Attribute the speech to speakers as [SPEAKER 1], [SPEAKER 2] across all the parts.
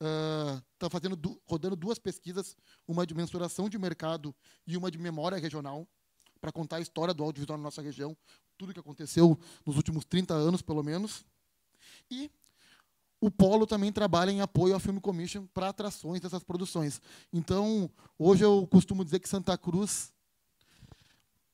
[SPEAKER 1] está rodando duas pesquisas, uma de mensuração de mercado e uma de memória regional, para contar a história do audiovisual na nossa região, tudo que aconteceu nos últimos 30 anos, pelo menos. E o Polo também trabalha em apoio à Film Commission para atrações dessas produções. Então, hoje eu costumo dizer que Santa Cruz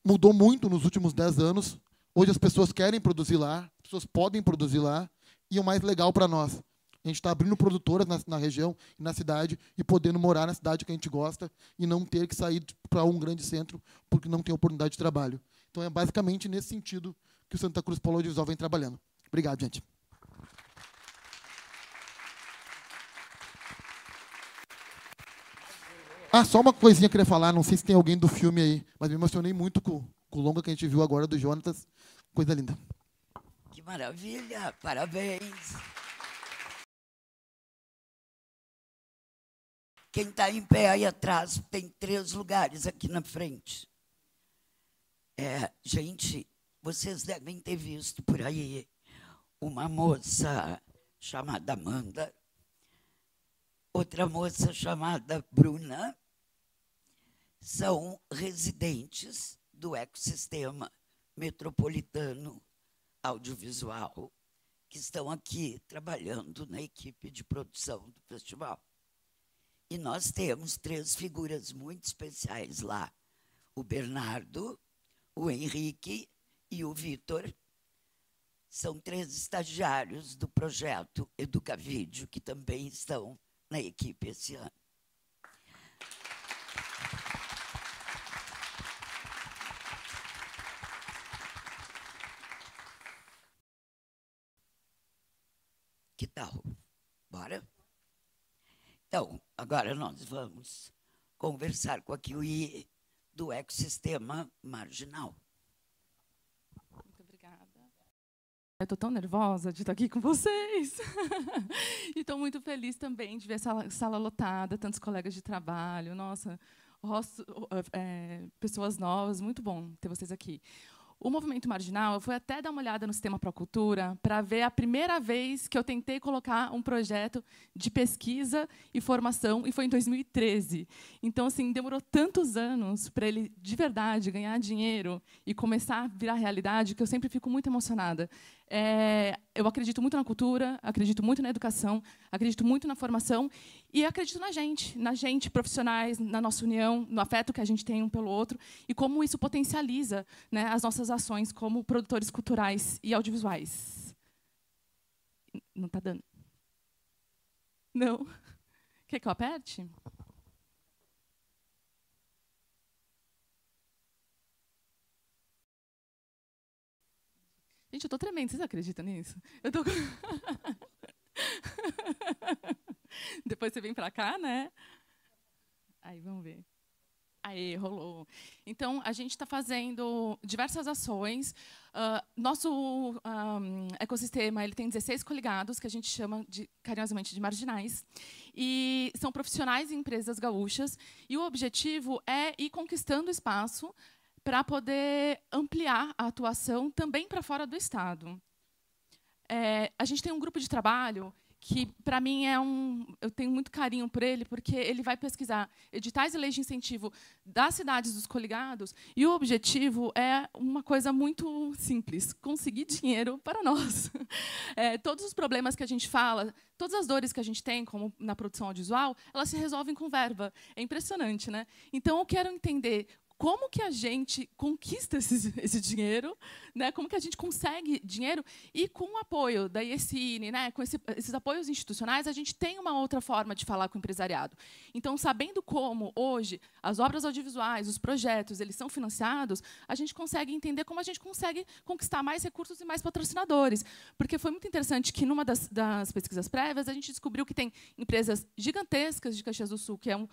[SPEAKER 1] mudou muito nos últimos 10 anos. Hoje as pessoas querem produzir lá, as pessoas podem produzir lá, e o mais legal para nós, a gente está abrindo produtoras na região e na cidade e podendo morar na cidade que a gente gosta e não ter que sair para um grande centro porque não tem oportunidade de trabalho. Então, é basicamente nesse sentido que o Santa Cruz Polo Audiovisual vem trabalhando. Obrigado, gente. Só uma coisinha que eu queria falar, não sei se tem alguém do filme aí, mas me emocionei muito com o longa que a gente viu agora do Jonatas. Coisa linda.
[SPEAKER 2] Que maravilha! Parabéns! Quem está em pé aí atrás, tem 3 lugares aqui na frente. Gente, vocês devem ter visto por aí uma moça chamada Amanda, outra moça chamada Bruna, são residentes do ecossistema metropolitano audiovisual, que estão aqui trabalhando na equipe de produção do festival. E nós temos 3 figuras muito especiais lá: o Bernardo, o Henrique e o Vitor. São 3 estagiários do projeto Educavídeo, que também estão na equipe esse ano. Que tal? Bora? Então, agora nós vamos conversar com a Kiwi do ecossistema marginal.
[SPEAKER 3] Muito obrigada. Eu estou tão nervosa de estar aqui com vocês. E estou muito feliz também de ver essa sala lotada, tantos colegas de trabalho. Nossa, pessoas novas, muito bom ter vocês aqui. O movimento marginal, eu fui até dar uma olhada no Sistema Procultura para ver a primeira vez que eu tentei colocar um projeto de pesquisa e formação, e foi em 2013. Então, assim, demorou tantos anos para ele, de verdade, ganhar dinheiro e começar a virar realidade, que eu sempre fico muito emocionada. Eu acredito muito na cultura, acredito muito na educação, acredito muito na formação e acredito na gente, profissionais, na nossa união, no afeto que a gente tem um pelo outro e como isso potencializa, né, as nossas ações como produtores culturais e audiovisuais. Não está dando? Não? Quer que eu aperte? Gente, eu estou tremendo, vocês acreditam nisso? Eu tô... Depois você vem para cá, né? Aí, vamos ver. Aí, rolou. Então, a gente está fazendo diversas ações. Nosso ecossistema ele tem 16 coligados, que a gente chama carinhosamente de marginais. E são profissionais e empresas gaúchas. E o objetivo é ir conquistando espaço para poder ampliar a atuação também para fora do Estado. A gente tem um grupo de trabalho que, para mim, eu tenho muito carinho por ele, porque ele vai pesquisar editais e leis de incentivo das cidades dos coligados, e o objetivo é uma coisa muito simples: conseguir dinheiro para nós. Todos os problemas que a gente fala, todas as dores que a gente tem, como na produção audiovisual, elas se resolvem com verba. É impressionante, né? Então, eu quero entender como que a gente conquista esse dinheiro, né? Como que a gente consegue dinheiro e com o apoio da IECine, né? Com esses apoios institucionais, a gente tem uma outra forma de falar com o empresariado. Então, sabendo como hoje as obras audiovisuais, os projetos, eles são financiados, a gente consegue entender como a gente consegue conquistar mais recursos e mais patrocinadores. Porque foi muito interessante que, numa das pesquisas prévias, a gente descobriu que tem empresas gigantescas de Caxias do Sul, que é um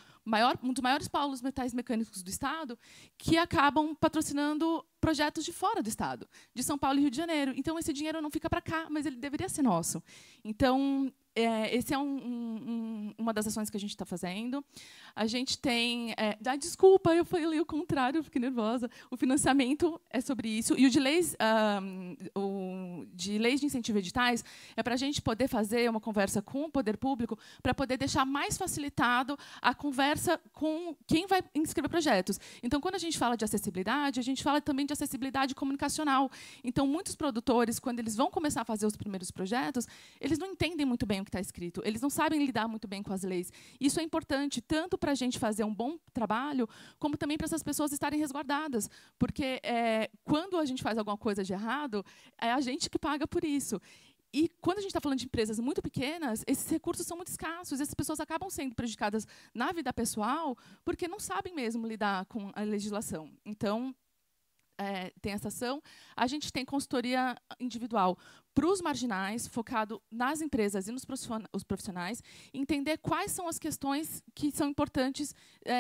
[SPEAKER 3] dos maiores polos metais mecânicos do Estado, que acabam patrocinando projetos de fora do Estado, de São Paulo e Rio de Janeiro. Então, esse dinheiro não fica para cá, mas ele deveria ser nosso. Então, esse é um uma das ações que a gente está fazendo. A gente tem... desculpa, eu falei o contrário, eu fiquei nervosa. O financiamento é sobre isso. E o de leis de incentivo editais é para a gente poder fazer uma conversa com o poder público para poder deixar mais facilitado a conversa com quem vai inscrever projetos. Então, quando a gente fala de acessibilidade, a gente fala também de acessibilidade comunicacional. Então, muitos produtores, quando eles vão começar a fazer os primeiros projetos, eles não entendem muito bem o que está escrito, eles não sabem lidar muito bem com as leis. Isso é importante tanto para a gente fazer um bom trabalho, como também para essas pessoas estarem resguardadas. Porque quando a gente faz alguma coisa de errado, é a gente que paga por isso. E quando a gente está falando de empresas muito pequenas, esses recursos são muito escassos, e essas pessoas acabam sendo prejudicadas na vida pessoal porque não sabem mesmo lidar com a legislação. Então, tem essa ação. A gente tem consultoria individual para os marginais, focado nas empresas e nos profissionais, entender quais são as questões que são importantes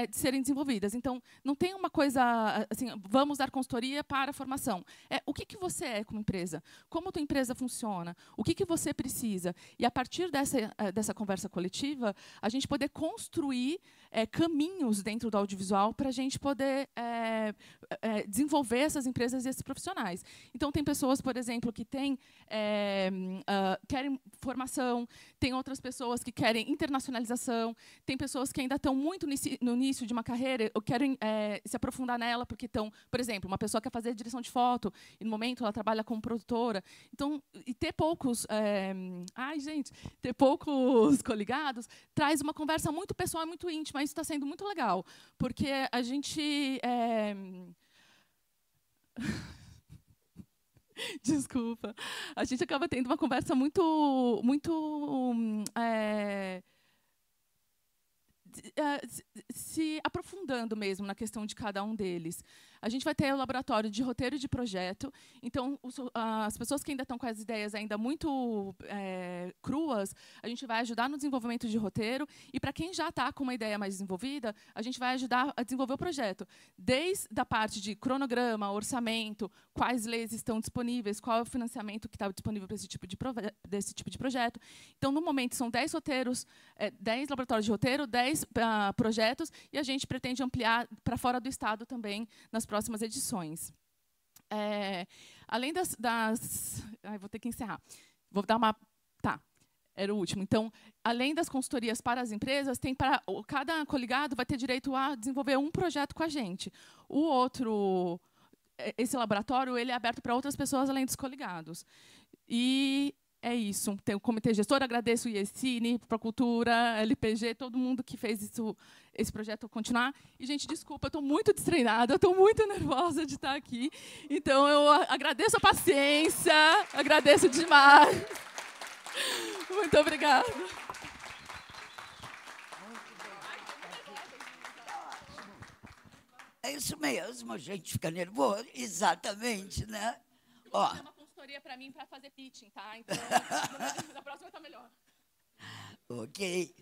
[SPEAKER 3] de serem desenvolvidas. Então, não tem uma coisa assim, vamos dar consultoria para a formação. O que você é como empresa? Como a tua empresa funciona? O que você precisa? E, a partir dessa conversa coletiva, a gente poder construir caminhos dentro do audiovisual para a gente poder desenvolver essas empresas e esses profissionais. Então, tem pessoas, por exemplo, que querem formação, tem outras pessoas que querem internacionalização, tem pessoas que ainda estão muito no início de uma carreira ou querem se aprofundar nela porque estão, por exemplo, uma pessoa quer fazer direção de foto e, no momento, ela trabalha como produtora. Então, e ter poucos ter poucos coligados traz uma conversa muito pessoal e muito íntima. Isso está sendo muito legal, porque a gente... Desculpa. A gente acaba tendo uma conversa muito se aprofundando mesmo na questão de cada um deles. A gente vai ter o laboratório de roteiro e de projeto. Então, as pessoas que ainda estão com as ideias ainda muito cruas, a gente vai ajudar no desenvolvimento de roteiro. E, para quem já está com uma ideia mais desenvolvida, a gente vai ajudar a desenvolver o projeto. Desde a parte de cronograma, orçamento, quais leis estão disponíveis, qual é o financiamento que está disponível para esse tipo de projeto. Então, no momento, são 10 roteiros, 10 laboratórios de roteiro, 10 projetos, e a gente pretende ampliar para fora do estado também nas próximas edições. Além vou ter que encerrar. Vou dar uma... Tá, era o último. Então, além das consultorias para as empresas, cada coligado vai ter direito a desenvolver um projeto com a gente. Esse laboratório ele é aberto para outras pessoas além dos coligados. E é isso. Tem o comitê gestor, agradeço o IECine, Procultura, LPG, todo mundo que fez esse projeto continuar. E, gente, desculpa, eu estou muito destreinada, estou muito nervosa de estar aqui. Então, eu agradeço a paciência, agradeço demais. Muito obrigada.
[SPEAKER 2] É isso mesmo, a gente fica nervoso. Exatamente, né? Ó.
[SPEAKER 3] Para mim, para fazer pitching, tá? Então, na próxima está melhor.
[SPEAKER 2] Ok.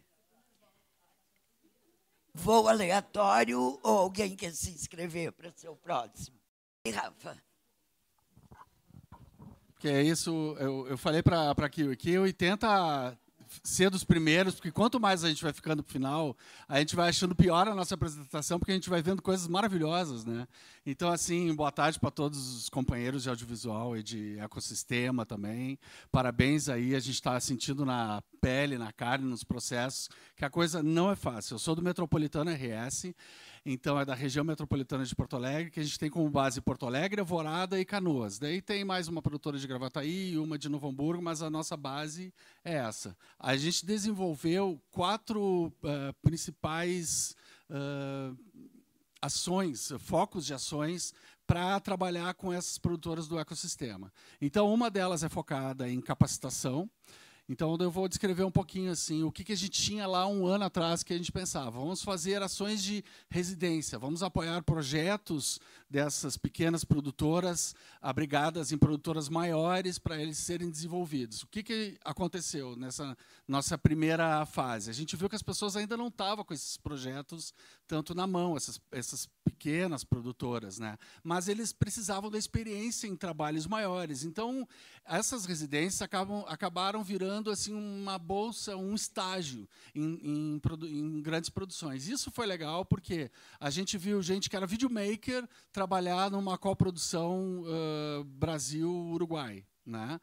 [SPEAKER 2] Voo aleatório ou alguém quer se inscrever para ser o próximo? E Rafa?
[SPEAKER 4] Que é isso, eu falei para a Kiwi tenta ser dos primeiros, porque quanto mais a gente vai ficando para o final, a gente vai achando pior a nossa apresentação, porque a gente vai vendo coisas maravilhosas, né? Então, assim, boa tarde para todos os companheiros de audiovisual e de ecossistema também. Parabéns aí, a gente está sentindo na pele, na carne, nos processos, que a coisa não é fácil. Eu sou do Metropolitano RS, então é da região metropolitana de Porto Alegre, que a gente tem como base Porto Alegre, Alvorada e Canoas. Daí tem mais uma produtora de Gravataí e uma de Novo Hamburgo, mas a nossa base é essa. A gente desenvolveu 4 principais ações, focos de ações para trabalhar com essas produtoras do ecossistema. Então, uma delas é focada em capacitação. Então, eu vou descrever um pouquinho assim, o que a gente tinha lá um ano atrás que a gente pensava. Vamos fazer ações de residência, vamos apoiar projetos dessas pequenas produtoras abrigadas em produtoras maiores para eles serem desenvolvidos. O que aconteceu nessa nossa primeira fase? A gente viu que as pessoas ainda não estavam com esses projetos tanto na mão, essas pequenas produtoras, né? Mas eles precisavam da experiência em trabalhos maiores. Então, essas residências acabaram virando assim uma bolsa, um estágio em grandes produções. Isso foi legal porque a gente viu gente que era videomaker trabalhar numa coprodução Brasil-Uruguai, né?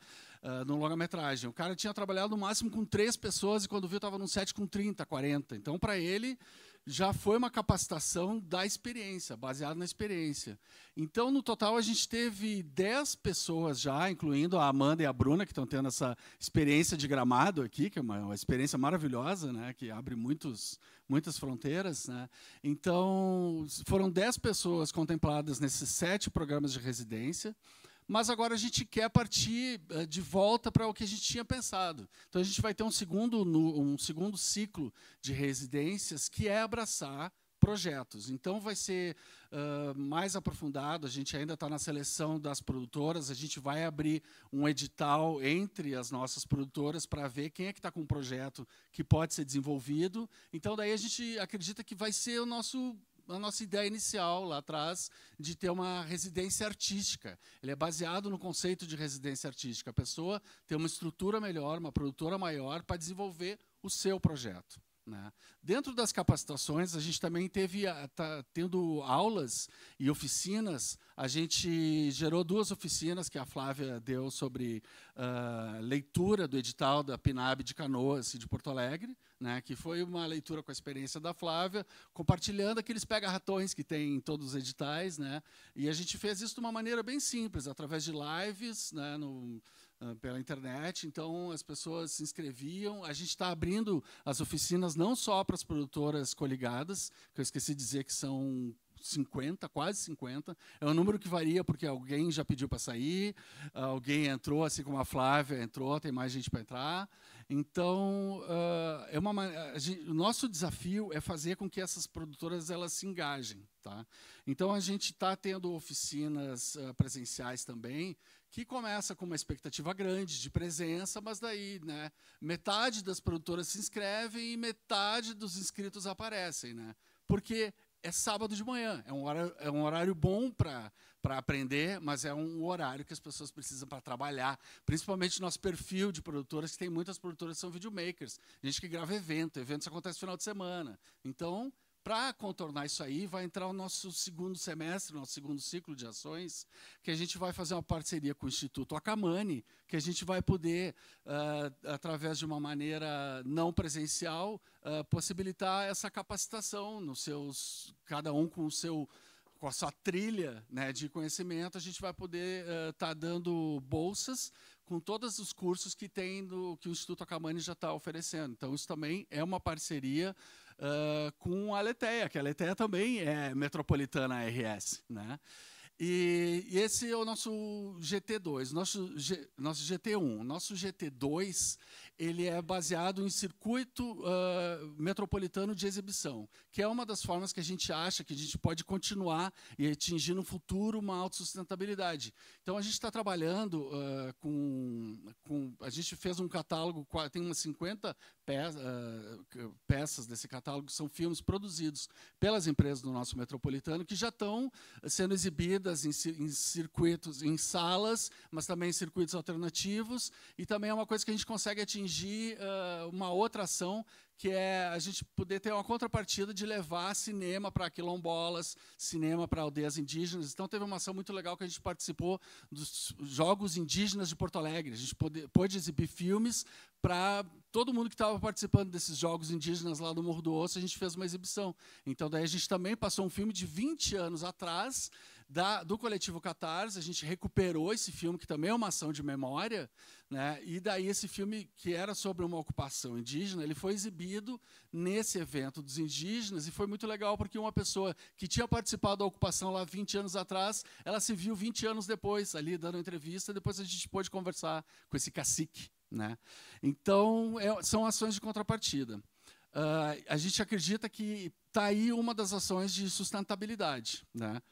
[SPEAKER 4] No longa-metragem. O cara tinha trabalhado no máximo com 3 pessoas e quando viu estava num set com 30, 40. Então, para ele, já foi uma capacitação da experiência, baseada na experiência. Então, no total, a gente teve 10 pessoas já, incluindo a Amanda e a Bruna, que estão tendo essa experiência de Gramado aqui, que é uma experiência maravilhosa, né, que abre muitas fronteiras, né? Então, foram 10 pessoas contempladas nesses 7 programas de residência. Mas agora a gente quer partir de volta para o que a gente tinha pensado. Então, a gente vai ter um segundo ciclo de residências, que é abraçar projetos. Então, vai ser mais aprofundado, a gente ainda está na seleção das produtoras, a gente vai abrir um edital entre as nossas produtoras para ver quem é que está com um projeto que pode ser desenvolvido. Então, daí a gente acredita que vai ser a nossa ideia inicial lá atrás de ter uma residência artística. Ele é baseado no conceito de residência artística. A pessoa tem uma estrutura melhor, uma produtora maior para desenvolver o seu projeto, né? Dentro das capacitações, a gente também está tendo aulas e oficinas. A gente gerou 2 oficinas que a Flávia deu sobre leitura do edital da PNAB de Canoas e de Porto Alegre, né, que foi uma leitura com a experiência da Flávia, compartilhando aqueles pega-ratões que tem em todos os editais, né, e a gente fez isso de uma maneira bem simples, através de lives, né, pela internet. Então, as pessoas se inscreviam. A gente está abrindo as oficinas não só para as produtoras coligadas, que eu esqueci de dizer que são 50, quase 50. É um número que varia porque alguém já pediu para sair, alguém entrou, assim como a Flávia entrou, tem mais gente para entrar. Então, o nosso desafio é fazer com que essas produtoras elas se engajem, tá? Então, a gente está tendo oficinas presenciais também, que começa com uma expectativa grande de presença, mas daí, né, metade das produtoras se inscrevem e metade dos inscritos aparecem, né? Porque é sábado de manhã, é um horário bom para aprender, mas é um horário que as pessoas precisam para trabalhar, principalmente nosso perfil de produtoras, que tem muitas produtoras que são videomakers, gente que grava eventos acontecem no final de semana. Então, para contornar isso aí, vai entrar o nosso segundo semestre, nosso segundo ciclo de ações, que a gente vai fazer uma parceria com o Instituto Akamani, que a gente vai poder, através de uma maneira não presencial, possibilitar essa capacitação cada um com a sua trilha, né, de conhecimento. A gente vai poder estar dando bolsas com todos os cursos que o Instituto Akamani já está oferecendo. Então, isso também é uma parceria com a Aletheia, que a Aletheia também é Metropolitana RS, né? E esse é o nosso GT2, nosso GT1. Nosso GT2 ele é baseado em circuito metropolitano de exibição, que é uma das formas que a gente acha que a gente pode continuar e atingir no futuro uma autossustentabilidade. Então, a gente está trabalhando a gente fez um catálogo, tem umas 50 peças desse catálogo, que são filmes produzidos pelas empresas do nosso metropolitano, que já estão sendo exibidas em circuitos, em salas, mas também em circuitos alternativos, e também é uma coisa que a gente consegue atingir uma outra ação, que é a gente poder ter uma contrapartida de levar cinema para quilombolas, cinema para aldeias indígenas. Então, teve uma ação muito legal que a gente participou dos Jogos Indígenas de Porto Alegre. A gente pôde exibir filmes para todo mundo que estava participando desses Jogos Indígenas lá do Morro do Osso. A gente fez uma exibição. Então, daí a gente também passou um filme de 20 anos atrás, do Coletivo Catarse. A gente recuperou esse filme, que também é uma ação de memória, né? E daí esse filme, que era sobre uma ocupação indígena, ele foi exibido nesse evento dos indígenas, e foi muito legal, porque uma pessoa que tinha participado da ocupação lá 20 anos atrás, ela se viu 20 anos depois, ali dando entrevista, e depois a gente pôde conversar com esse cacique, né? Então, são ações de contrapartida. A gente acredita que está aí uma das ações de sustentabilidade, né?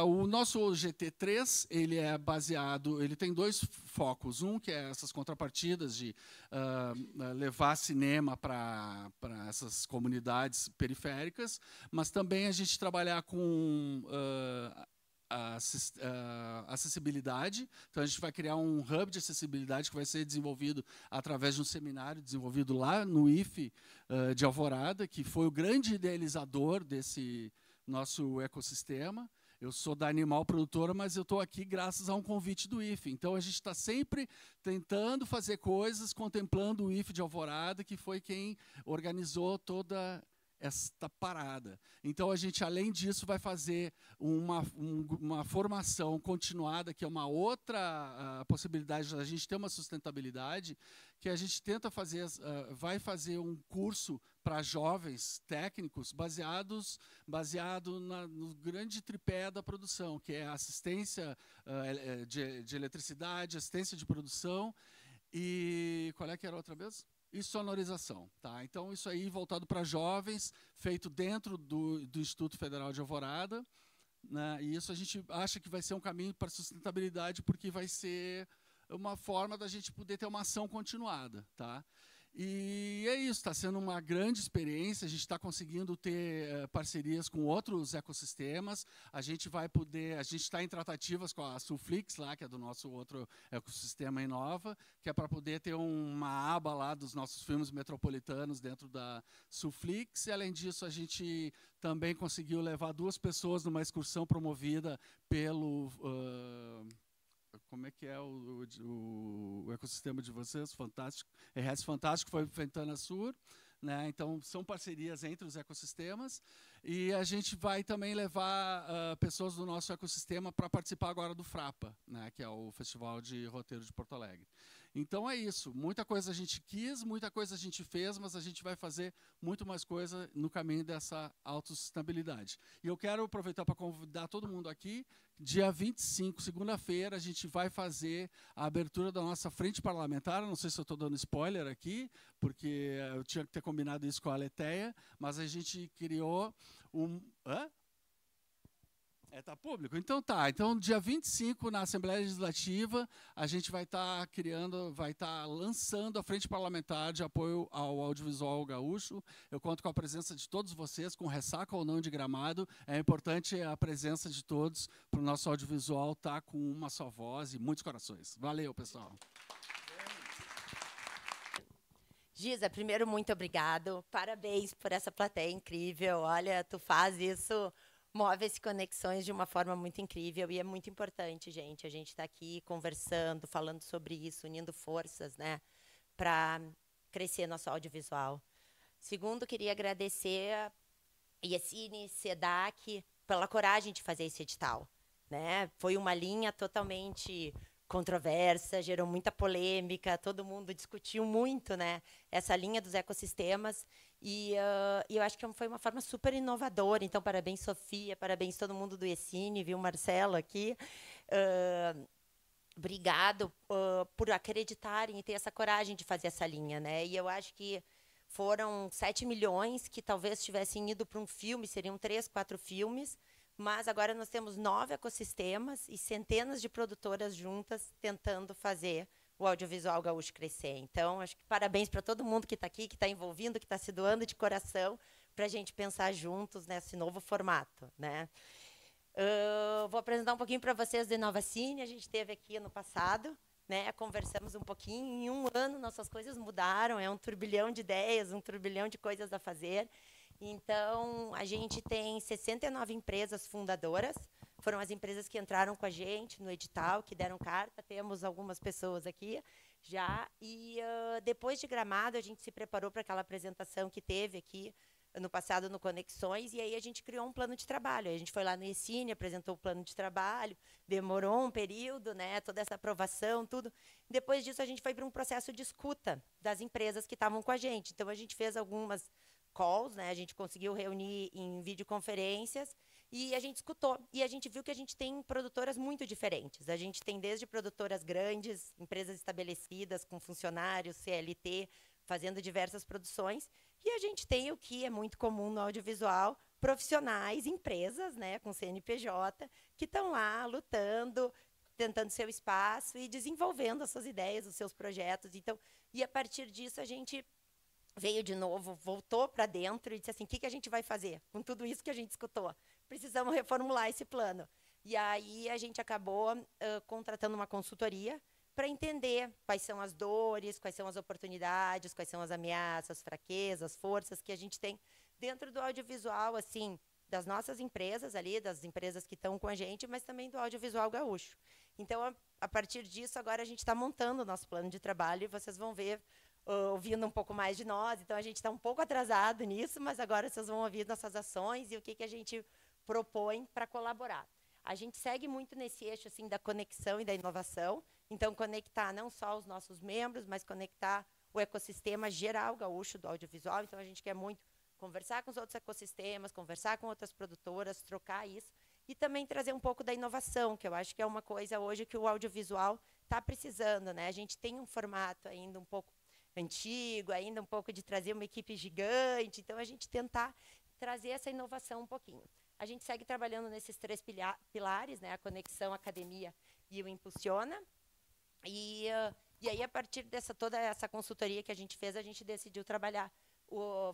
[SPEAKER 4] O nosso GT3, ele é baseado, ele tem 2 focos. Um que é essas contrapartidas de levar cinema para essas comunidades periféricas, mas também a gente trabalhar com acessibilidade. Então, a gente vai criar um hub de acessibilidade que vai ser desenvolvido através de um seminário desenvolvido lá no IFE de Alvorada, que foi o grande idealizador desse nosso ecossistema. Eu sou da Animal Produtora, mas eu estou aqui graças a um convite do IFE. Então, a gente está sempre tentando fazer coisas, contemplando o IFE de Alvorada, que foi quem organizou toda esta parada. Então, a gente, além disso, vai fazer uma formação continuada, que é uma outra possibilidade da gente ter uma sustentabilidade, que a gente tenta fazer, vai fazer um curso para jovens técnicos baseado no grande tripé da produção, que é assistência de eletricidade, assistência de produção e qual é que era a outra vez? E sonorização. Tá? Então, isso aí voltado para jovens, feito dentro do Instituto Federal de Alvorada. Né? E isso a gente acha que vai ser um caminho para a sustentabilidade, porque vai ser uma forma da gente poder ter uma ação continuada. Tá? E é isso, está sendo uma grande experiência, a gente está conseguindo ter parcerias com outros ecossistemas, a gente está em tratativas com a Sulflix, lá, que é do nosso outro ecossistema Inova, que é para poder ter uma aba lá dos nossos filmes metropolitanos dentro da Sulflix, e além disso a gente também conseguiu levar 2 pessoas numa excursão promovida pelo... como é que é o ecossistema de vocês? Fantástico. RS Fantástico foi Ventana Sur. Né? Então, são parcerias entre os ecossistemas. E a gente vai também levar pessoas do nosso ecossistema para participar agora do FRAPA, né? Que é o Festival de Roteiro de Porto Alegre. Então, é isso. Muita coisa a gente quis, muita coisa a gente fez, mas a gente vai fazer muito mais coisa no caminho dessa autossustentabilidade. E eu quero aproveitar para convidar todo mundo aqui. Dia 25, segunda-feira, a gente vai fazer a abertura da nossa frente parlamentar. Não sei se eu estou dando spoiler aqui, porque eu tinha que ter combinado isso com a Aletheia, mas a gente criou um... Hã? Tá público? Então tá. Então, dia 25, na Assembleia Legislativa, a gente vai estar lançando a Frente Parlamentar de Apoio ao Audiovisual Gaúcho. Eu conto com a presença de todos vocês, com ressaca ou não de Gramado. É importante a presença de todos para o nosso audiovisual estar com uma só voz e muitos corações. Valeu, pessoal.
[SPEAKER 5] Giza, primeiro, muito obrigado. Parabéns por essa plateia incrível. Olha, tu faz isso... move as conexões de uma forma muito incrível e é muito importante, gente. A gente está aqui conversando, falando sobre isso, unindo forças, né, para crescer nosso audiovisual. Segundo, queria agradecer a IECine, SEDAC, pela coragem de fazer esse edital. Né? Foi uma linha totalmente controversa, gerou muita polêmica, todo mundo discutiu muito, né, essa linha dos ecossistemas. E eu acho que foi uma forma super inovadora. Então, parabéns, Sofia, parabéns todo mundo do IECine, viu, Marcelo aqui. Obrigado por acreditarem e ter essa coragem de fazer essa linha. Né? E eu acho que foram 7 milhões que talvez tivessem ido para um filme, seriam 3, 4 filmes, mas agora nós temos 9 ecossistemas e centenas de produtoras juntas tentando fazer o audiovisual gaúcho crescer. Então, acho que parabéns para todo mundo que está aqui, que está envolvido, que está se doando de coração para a gente pensar juntos nesse novo formato. Né? Vou apresentar um pouquinho para vocês do Inovacine. A gente esteve aqui ano passado, né? Conversamos um pouquinho. Em um ano, nossas coisas mudaram. É um turbilhão de ideias, um turbilhão de coisas a fazer. Então, a gente tem 69 empresas fundadoras. Foram as empresas que entraram com a gente no edital, que deram carta. Temos algumas pessoas aqui já. E depois de Gramado, a gente se preparou para aquela apresentação que teve aqui ano passado no Conexões. E aí a gente criou um plano de trabalho. A gente foi lá no IECine, apresentou o plano de trabalho. Demorou um período, né, toda essa aprovação, tudo. Depois disso, a gente foi para um processo de escuta das empresas que estavam com a gente. Então, a gente fez algumas calls, né, a gente conseguiu reunir em videoconferências. E a gente escutou. E a gente viu que a gente tem produtoras muito diferentes. A gente tem desde produtoras grandes, empresas estabelecidas, com funcionários, CLT, fazendo diversas produções. E a gente tem o que é muito comum no audiovisual, profissionais, empresas, né, com CNPJ, que estão lá lutando, tentando seu espaço e desenvolvendo as suas ideias, os seus projetos. Então, e a partir disso a gente veio de novo, voltou para dentro e disse assim, o que a gente vai fazer com tudo isso que a gente escutou? Precisamos reformular esse plano. E aí a gente acabou contratando uma consultoria para entender quais são as dores, quais são as oportunidades, quais são as ameaças, fraquezas, forças que a gente tem dentro do audiovisual, assim, das nossas empresas ali, das empresas que estão com a gente, mas também do audiovisual gaúcho. Então, a partir disso, agora a gente está montando o nosso plano de trabalho e vocês vão ver, ouvindo um pouco mais de nós. Então, a gente está um pouco atrasado nisso, mas agora vocês vão ouvir nossas ações e o que a gente propõe para colaborar. A gente segue muito nesse eixo assim, da conexão e da inovação. Então, conectar não só os nossos membros, mas conectar o ecossistema geral gaúcho do audiovisual. Então, a gente quer muito conversar com os outros ecossistemas, conversar com outras produtoras, trocar isso. E também trazer um pouco da inovação, que eu acho que é uma coisa hoje que o audiovisual está precisando, né? A gente tem um formato ainda um pouco antigo, ainda um pouco de trazer uma equipe gigante. Então, a gente tentar trazer essa inovação um pouquinho. A gente segue trabalhando nesses 3 pilares, né? A conexão, a academia e o Impulsiona. E aí, a partir dessa toda essa consultoria que a gente fez, a gente decidiu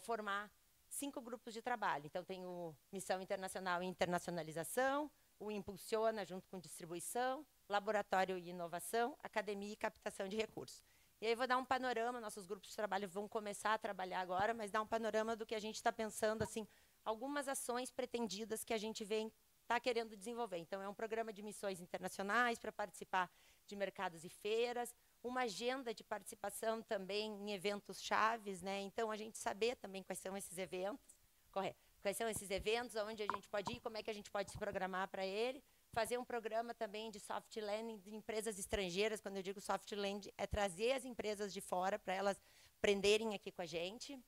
[SPEAKER 5] formar 5 grupos de trabalho. Então, tem o Missão Internacional e Internacionalização, o Impulsiona, junto com distribuição, Laboratório e Inovação, Academia e Captação de Recursos. E aí, vou dar um panorama, nossos grupos de trabalho vão começar a trabalhar agora, mas dar um panorama do que a gente está pensando, assim, algumas ações pretendidas que a gente está querendo desenvolver. Então, é um programa de missões internacionais para participar de mercados e feiras, uma agenda de participação também em eventos chaves, né? Então, a gente saber também quais são esses eventos, quais são esses eventos, aonde a gente pode ir, como é que a gente pode se programar para ele, fazer um programa também de soft landing de empresas estrangeiras. Quando eu digo soft landing, é trazer as empresas de fora para elas aprenderem aqui com a gente.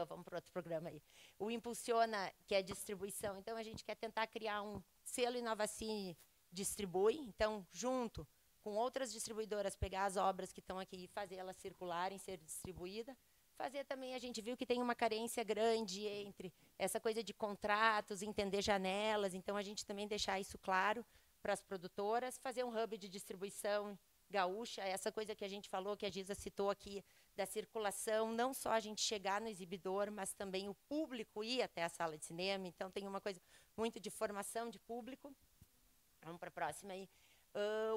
[SPEAKER 5] Vamos para outro programa aí. O Impulsiona, que é distribuição. Então, a gente quer tentar criar um selo Inovacine Distribui. Então, junto com outras distribuidoras, pegar as obras que estão aqui e fazer elas circularem, ser distribuída. Fazer também, a gente viu que tem uma carência grande entre essa coisa de contratos, entender janelas. Então, a gente também deixar isso claro para as produtoras. Fazer um hub de distribuição gaúcha, essa coisa que a gente falou, que a Giza citou aqui, da circulação, não só a gente chegar no exibidor, mas também o público ir até a sala de cinema. Então, tem uma coisa muito de formação de público. Vamos para a próxima aí.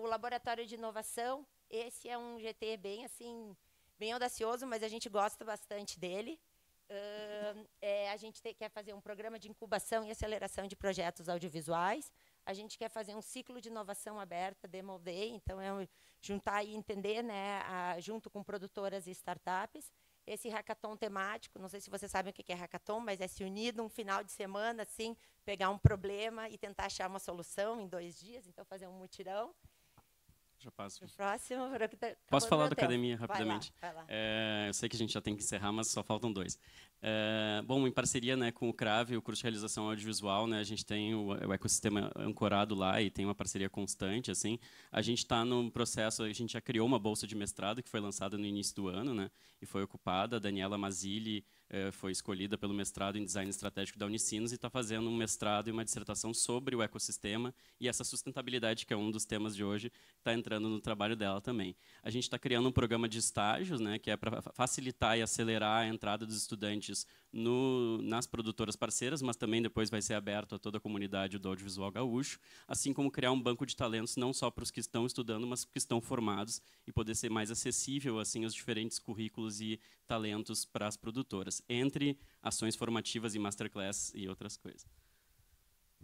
[SPEAKER 5] O Laboratório de Inovação, esse é um GT bem, assim, bem audacioso, mas a gente gosta bastante dele. A gente quer fazer um programa de incubação e aceleração de projetos audiovisuais. A gente quer fazer um ciclo de inovação aberta, Demo Day, então juntar e entender, né, junto com produtoras e startups. Esse hackathon temático, não sei se vocês sabem o que é hackathon, mas é se unir num final de semana, assim, pegar um problema e tentar achar uma solução em 2 dias, então fazer um mutirão.
[SPEAKER 6] Já passo.
[SPEAKER 5] Próximo.
[SPEAKER 6] Posso falar da academia rapidamente?
[SPEAKER 5] Vai lá.
[SPEAKER 6] Eu sei que a gente já tem que encerrar, mas só faltam 2. Bom, em parceria, né, com o CRAV, o curso de realização audiovisual, né, a gente tem o ecossistema ancorado lá e tem uma parceria constante. Assim, a gente está no processo, a gente já criou uma bolsa de mestrado que foi lançada no início do ano, né, e foi ocupada. A Daniela Mazzilli foi escolhida pelo mestrado em Design Estratégico da Unicinos e está fazendo um mestrado e uma dissertação sobre o ecossistema e essa sustentabilidade, que é um dos temas de hoje, está entrando no trabalho dela também. A gente está criando um programa de estágios, né, que é para facilitar e acelerar a entrada dos estudantes nas produtoras parceiras, mas também depois vai ser aberto a toda a comunidade do audiovisual gaúcho, assim como criar um banco de talentos não só para os que estão estudando, mas que estão formados e poder ser mais acessível assim aos diferentes currículos e talentos para as produtoras, entre ações formativas e masterclass e outras coisas.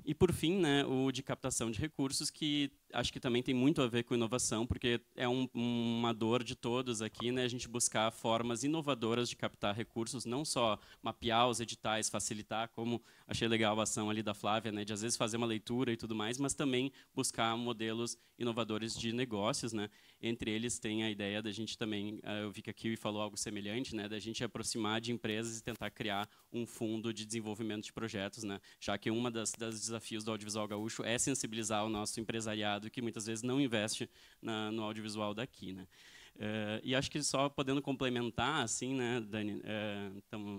[SPEAKER 6] E, por fim, né, o de captação de recursos, que acho que também tem muito a ver com inovação, porque é uma dor de todos aqui, né, a gente buscar formas inovadoras de captar recursos, não só mapear os editais, facilitar, como achei legal a ação ali da Flávia, né, de às vezes fazer uma leitura e tudo mais, mas também buscar modelos inovadores de negócios, né. Entre eles tem a ideia da gente também, eu vi que a Kiwi falou algo semelhante, né, da gente aproximar de empresas e tentar criar um fundo de desenvolvimento de projetos, né, já que uma das desafios do audiovisual gaúcho é sensibilizar o nosso empresariado que muitas vezes não investe no audiovisual daqui, né. E acho que só podendo complementar, assim, né, Dani,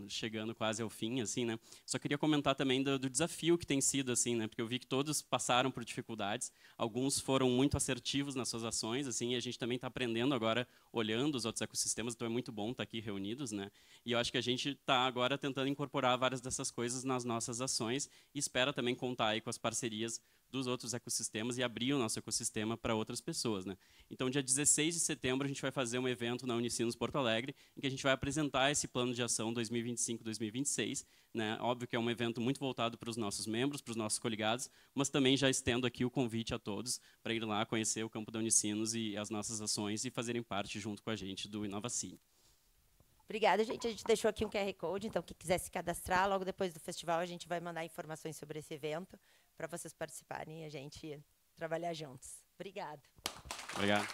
[SPEAKER 6] chegando quase ao fim, assim, né? Só queria comentar também do desafio que tem sido, assim, né? Porque eu vi que todos passaram por dificuldades, alguns foram muito assertivos nas suas ações, assim, e a gente também está aprendendo agora, olhando os outros ecossistemas, então é muito bom estar aqui reunidos, né? E eu acho que a gente está agora tentando incorporar várias dessas coisas nas nossas ações e espera também contar aí com as parcerias dos outros ecossistemas e abrir o nosso ecossistema para outras pessoas, né? Então, dia 16 de setembro, a gente vai fazer um evento na Unicinos Porto Alegre, em que a gente vai apresentar esse plano de ação 2025-2026, né? Óbvio que é um evento muito voltado para os nossos membros, para os nossos coligados, mas também já estendo aqui o convite a todos para ir lá conhecer o campo da Unicinos e as nossas ações e fazerem parte junto com a gente do InovaCine.
[SPEAKER 5] Obrigada, gente. A gente deixou aqui um QR Code, então quem quiser se cadastrar, logo depois do festival a gente vai mandar informações sobre esse evento para vocês participarem e a gente trabalhar juntos. Obrigada.
[SPEAKER 6] Obrigado.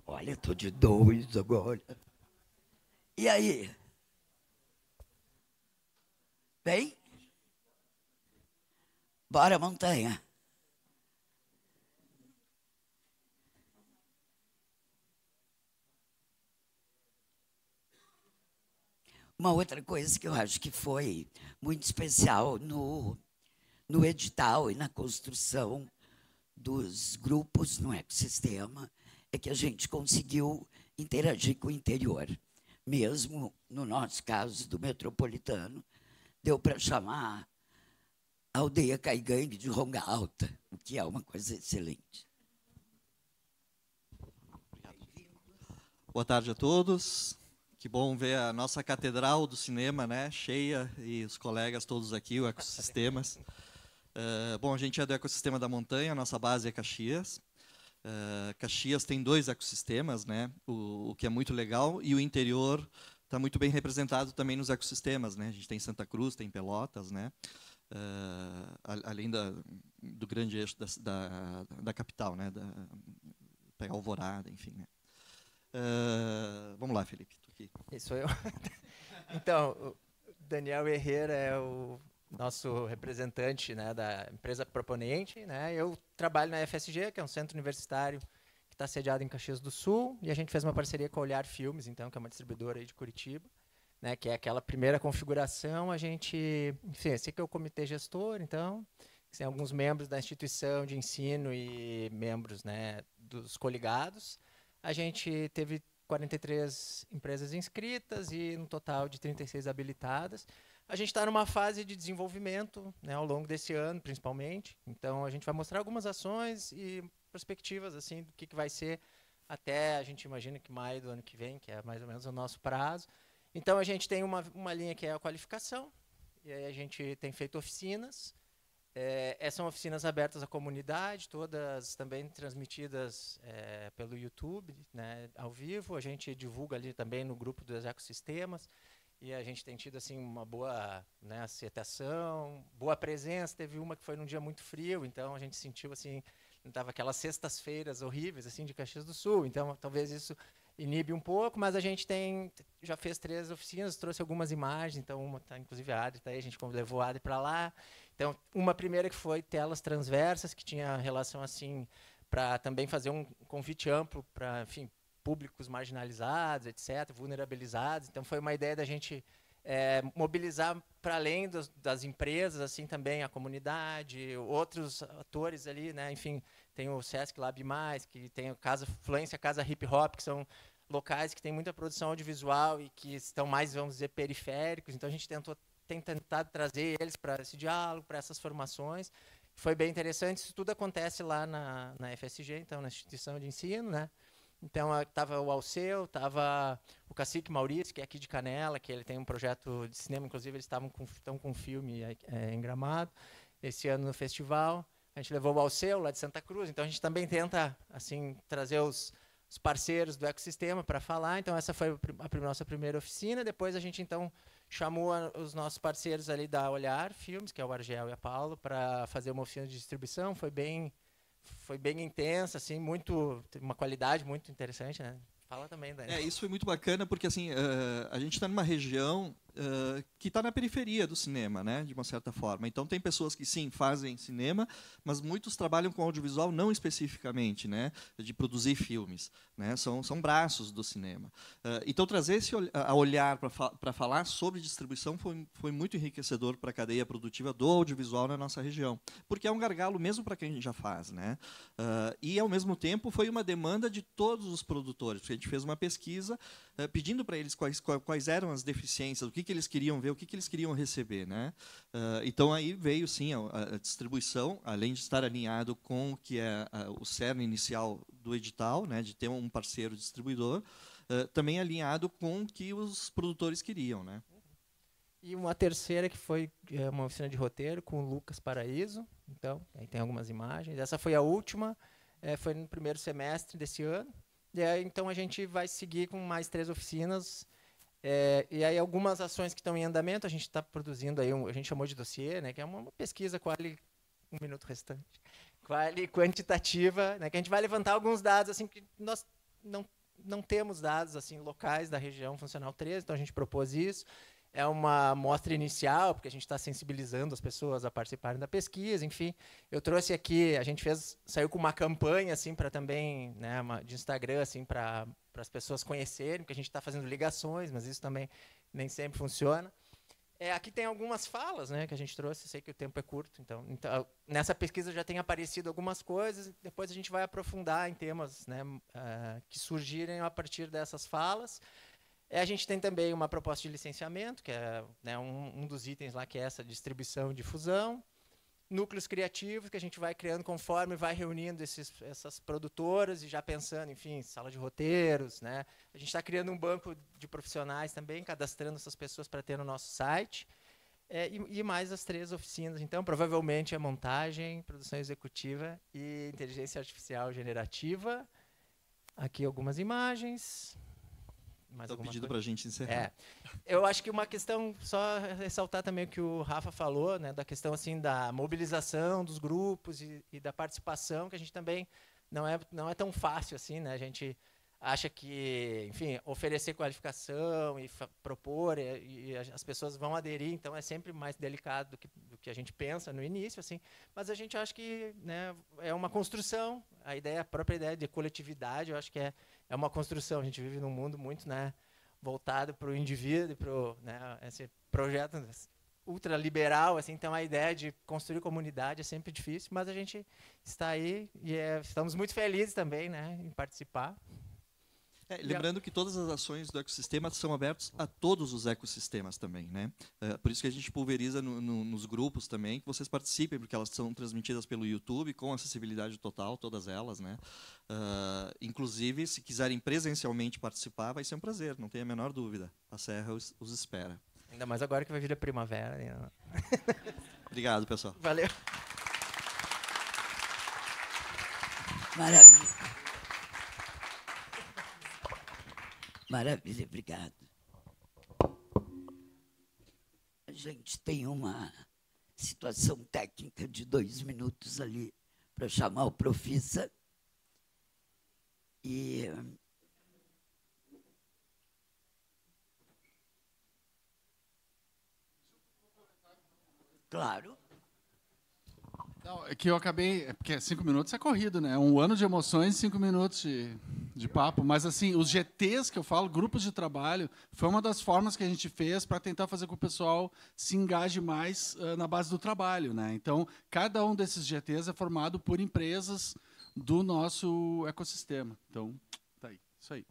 [SPEAKER 2] Olha, estou de 2 agora. E aí? Bem? Bora, montanha. Uma outra coisa que eu acho que foi muito especial no edital e na construção dos grupos no ecossistema é que a gente conseguiu interagir com o interior. Mesmo no nosso caso do metropolitano, deu para chamar a aldeia Caigangue de Ronga Alta, o que é uma coisa excelente.
[SPEAKER 7] Boa tarde a todos. Que bom ver a nossa catedral do cinema, né, cheia, e os colegas todos aqui, o Ecossistemas. Bom, a gente é do Ecossistema da Montanha, a nossa base é Caxias. Caxias tem 2 ecossistemas, né, o que é muito legal, e o interior está muito bem representado também nos ecossistemas, né. A gente tem Santa Cruz, tem Pelotas, né, além do grande eixo da capital, né, pegar Alvorada, enfim, né. Vamos lá, Felipe. Tô aqui.
[SPEAKER 8] Isso eu. Então, o Daniel Herrera é o nosso representante, né, da empresa proponente, né. Eu trabalho na FSG, que é um centro universitário que está sediado em Caxias do Sul, e a gente fez uma parceria com a Olhar Filmes, então, que é uma distribuidora aí de Curitiba, né, que é aquela primeira configuração. A gente, enfim, esse aqui é o comitê gestor, então, tem alguns membros da instituição de ensino e membros, né, dos coligados. A gente teve 43 empresas inscritas e um total de 36 habilitadas. A gente está numa fase de desenvolvimento, né, ao longo desse ano, principalmente. Então, a gente vai mostrar algumas ações e perspectivas assim, do que vai ser até, a gente imagina que maio do ano que vem, que é mais ou menos o nosso prazo. Então, a gente tem uma linha que é a qualificação, e aí a gente tem feito oficinas. São oficinas abertas à comunidade, todas também transmitidas pelo YouTube, né, ao vivo. A gente divulga ali também no grupo dos ecossistemas, e a gente tem tido assim, uma boa, né, aceitação, boa presença. Teve uma que foi num dia muito frio, então a gente sentiu assim, estava aquelas sextas-feiras horríveis assim, de Caxias do Sul, então talvez isso inibe um pouco, mas a gente já fez 3 oficinas, trouxe algumas imagens, então uma tá, inclusive a Adri tá aí, a gente levou a Adri para lá. Então, uma primeira que foi telas transversas, que tinha relação assim para também fazer um convite amplo para, enfim, públicos marginalizados, etc., vulnerabilizados. Então, foi uma ideia da gente mobilizar para além das empresas, assim, também a comunidade, outros atores ali, né? Enfim, tem o Sesc Lab Mais, que tem a Fluência Casa Hip Hop, que são locais que têm muita produção audiovisual e que estão mais, vamos dizer, periféricos. Então, a gente tem tentado trazer eles para esse diálogo, para essas formações. Foi bem interessante. Isso tudo acontece lá na FSG, então, na instituição de ensino, né? Então, estava o Alceu, estava o Cacique Maurício, que é aqui de Canela, que ele tem um projeto de cinema, inclusive eles estão com um filme em Gramado, esse ano no festival. A gente levou o Alceu, lá de Santa Cruz, então a gente também tenta assim, trazer os parceiros do ecossistema para falar. Então, essa foi a nossa primeira oficina. Depois, a gente, então, chamou os nossos parceiros ali da Olhar Filmes, que é o Argel e a Paulo, para fazer uma oficina de distribuição. Foi bem intensa, assim, uma qualidade muito interessante, né? Fala também, Daniel.
[SPEAKER 7] Isso foi muito bacana, porque assim, a gente está numa região que está na periferia do cinema, né, de uma certa forma. Então, tem pessoas que, sim, fazem cinema, mas muitos trabalham com audiovisual não especificamente, né, de produzir filmes. Né, são braços do cinema. Então, trazer esse olhar para falar sobre distribuição foi muito enriquecedor para a cadeia produtiva do audiovisual na nossa região, porque é um gargalo mesmo para quem já faz. Né, e, ao mesmo tempo, foi uma demanda de todos os produtores, porque a gente fez uma pesquisa pedindo para eles quais eram as deficiências, o que eles queriam ver, o que eles queriam receber. Né? Então, aí veio, sim, a distribuição, além de estar alinhado com o que é o cerne inicial do edital, né, de ter um parceiro distribuidor, também alinhado com o que os produtores queriam. Né?
[SPEAKER 8] E uma terceira que foi uma oficina de roteiro com o Lucas Paraíso. Então, aí tem algumas imagens. Essa foi a última, foi no primeiro semestre desse ano. E aí, então, a gente vai seguir com mais 3 oficinas. E aí, algumas ações que estão em andamento, a gente está produzindo, aí a gente chamou de dossiê, né, que é uma pesquisa um minuto restante, quantitativa, né, que a gente vai levantar alguns dados assim, que nós não temos dados assim, locais da região funcional 13, então a gente propôs isso. É uma amostra inicial, porque a gente está sensibilizando as pessoas a participarem da pesquisa, enfim. Eu trouxe aqui, a gente saiu com uma campanha assim, para também, né, de Instagram, assim, para as pessoas conhecerem, porque a gente está fazendo ligações, mas isso também nem sempre funciona. Aqui tem algumas falas, né, que a gente trouxe, sei que o tempo é curto, então nessa pesquisa já tem aparecido algumas coisas, depois a gente vai aprofundar em temas, né, que surgirem a partir dessas falas. A gente tem também uma proposta de licenciamento, que é, né, um dos itens lá, que é essa distribuição e difusão. Núcleos criativos, que a gente vai criando conforme vai reunindo essas produtoras e já pensando, enfim, sala de roteiros. Né? A gente está criando um banco de profissionais também, cadastrando essas pessoas para ter no nosso site. E mais as 3 oficinas. Então, provavelmente, é montagem, produção executiva e inteligência artificial generativa. Aqui algumas imagens.
[SPEAKER 7] Então, pedido para a gente encerrar.
[SPEAKER 8] Eu acho que uma questão, só ressaltar também o que o Rafa falou, né, da questão assim, da mobilização dos grupos e da participação, que a gente também não é tão fácil assim. Né, a gente acha que, enfim, oferecer qualificação e propor, e as pessoas vão aderir, então é sempre mais delicado do que a gente pensa no início. Assim, mas a gente acha que, né, é uma construção, a própria ideia de coletividade, eu acho que é uma construção. A gente vive num mundo muito, né, voltado para o indivíduo, para, né, esse projeto ultraliberal, assim, então a ideia de construir comunidade é sempre difícil, mas a gente está aí e estamos muito felizes também, né, em participar.
[SPEAKER 7] Lembrando que todas as ações do ecossistema são abertas a todos os ecossistemas também. Né? Por isso que a gente pulveriza nos grupos também, que vocês participem, porque elas são transmitidas pelo YouTube, com acessibilidade total, todas elas. Né? Inclusive, se quiserem presencialmente participar, vai ser um prazer, não tenha a menor dúvida. A Serra os espera.
[SPEAKER 8] Ainda mais agora que vai vir a primavera. Né?
[SPEAKER 7] Obrigado, pessoal.
[SPEAKER 8] Valeu.
[SPEAKER 2] Maravilha. Maravilha, obrigado. A gente tem uma situação técnica de 2 minutos ali para chamar o Profissa. E claro.
[SPEAKER 4] Não, é que eu acabei... Porque 5 minutos é corrido, né? 1 ano de emoções, 5 minutos de papo. Mas, assim, os GTs que eu falo, grupos de trabalho, foi uma das formas que a gente fez para tentar fazer com que o pessoal se engaje mais na base do trabalho, né? Então, cada um desses GTs é formado por empresas do nosso ecossistema. Então, tá aí. Isso aí.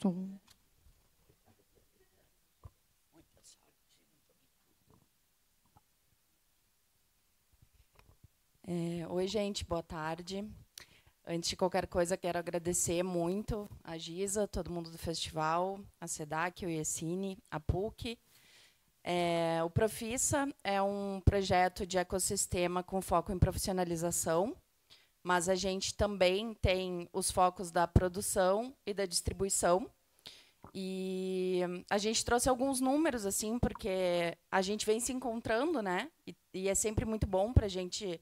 [SPEAKER 3] Som. Oi, gente, boa tarde. Antes de qualquer coisa, quero agradecer muito a Giza, todo mundo do festival, a SEDAC, o IECine, a PUC. O Profissa é um projeto de ecossistema com foco em profissionalização, mas a gente também tem os focos da produção e da distribuição. E a gente trouxe alguns números, assim, porque a gente vem se encontrando, né?
[SPEAKER 9] E é sempre muito bom para a gente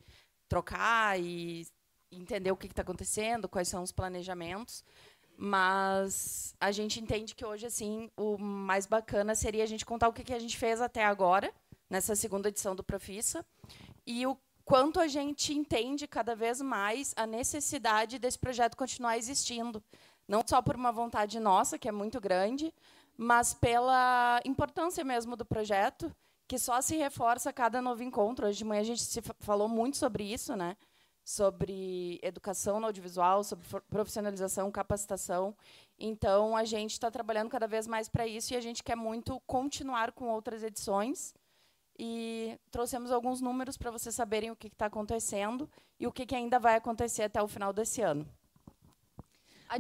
[SPEAKER 9] trocar e entender o que está acontecendo, quais são os planejamentos. Mas a gente entende que hoje, assim, o mais bacana seria a gente contar o que a gente fez até agora, nessa segunda edição do Profissa, e o quanto a gente entende cada vez mais a necessidade desse projeto continuar existindo. Não só por uma vontade nossa, que é muito grande, mas pela importância mesmo do projeto, que só se reforça a cada novo encontro. Hoje de manhã a gente falou muito sobre isso, né? Sobre educação no audiovisual, sobre profissionalização, capacitação. Então, a gente está trabalhando cada vez mais para isso e a gente quer muito continuar com outras edições. E trouxemos alguns números para vocês saberem o que está acontecendo e o que ainda vai acontecer até o final desse ano.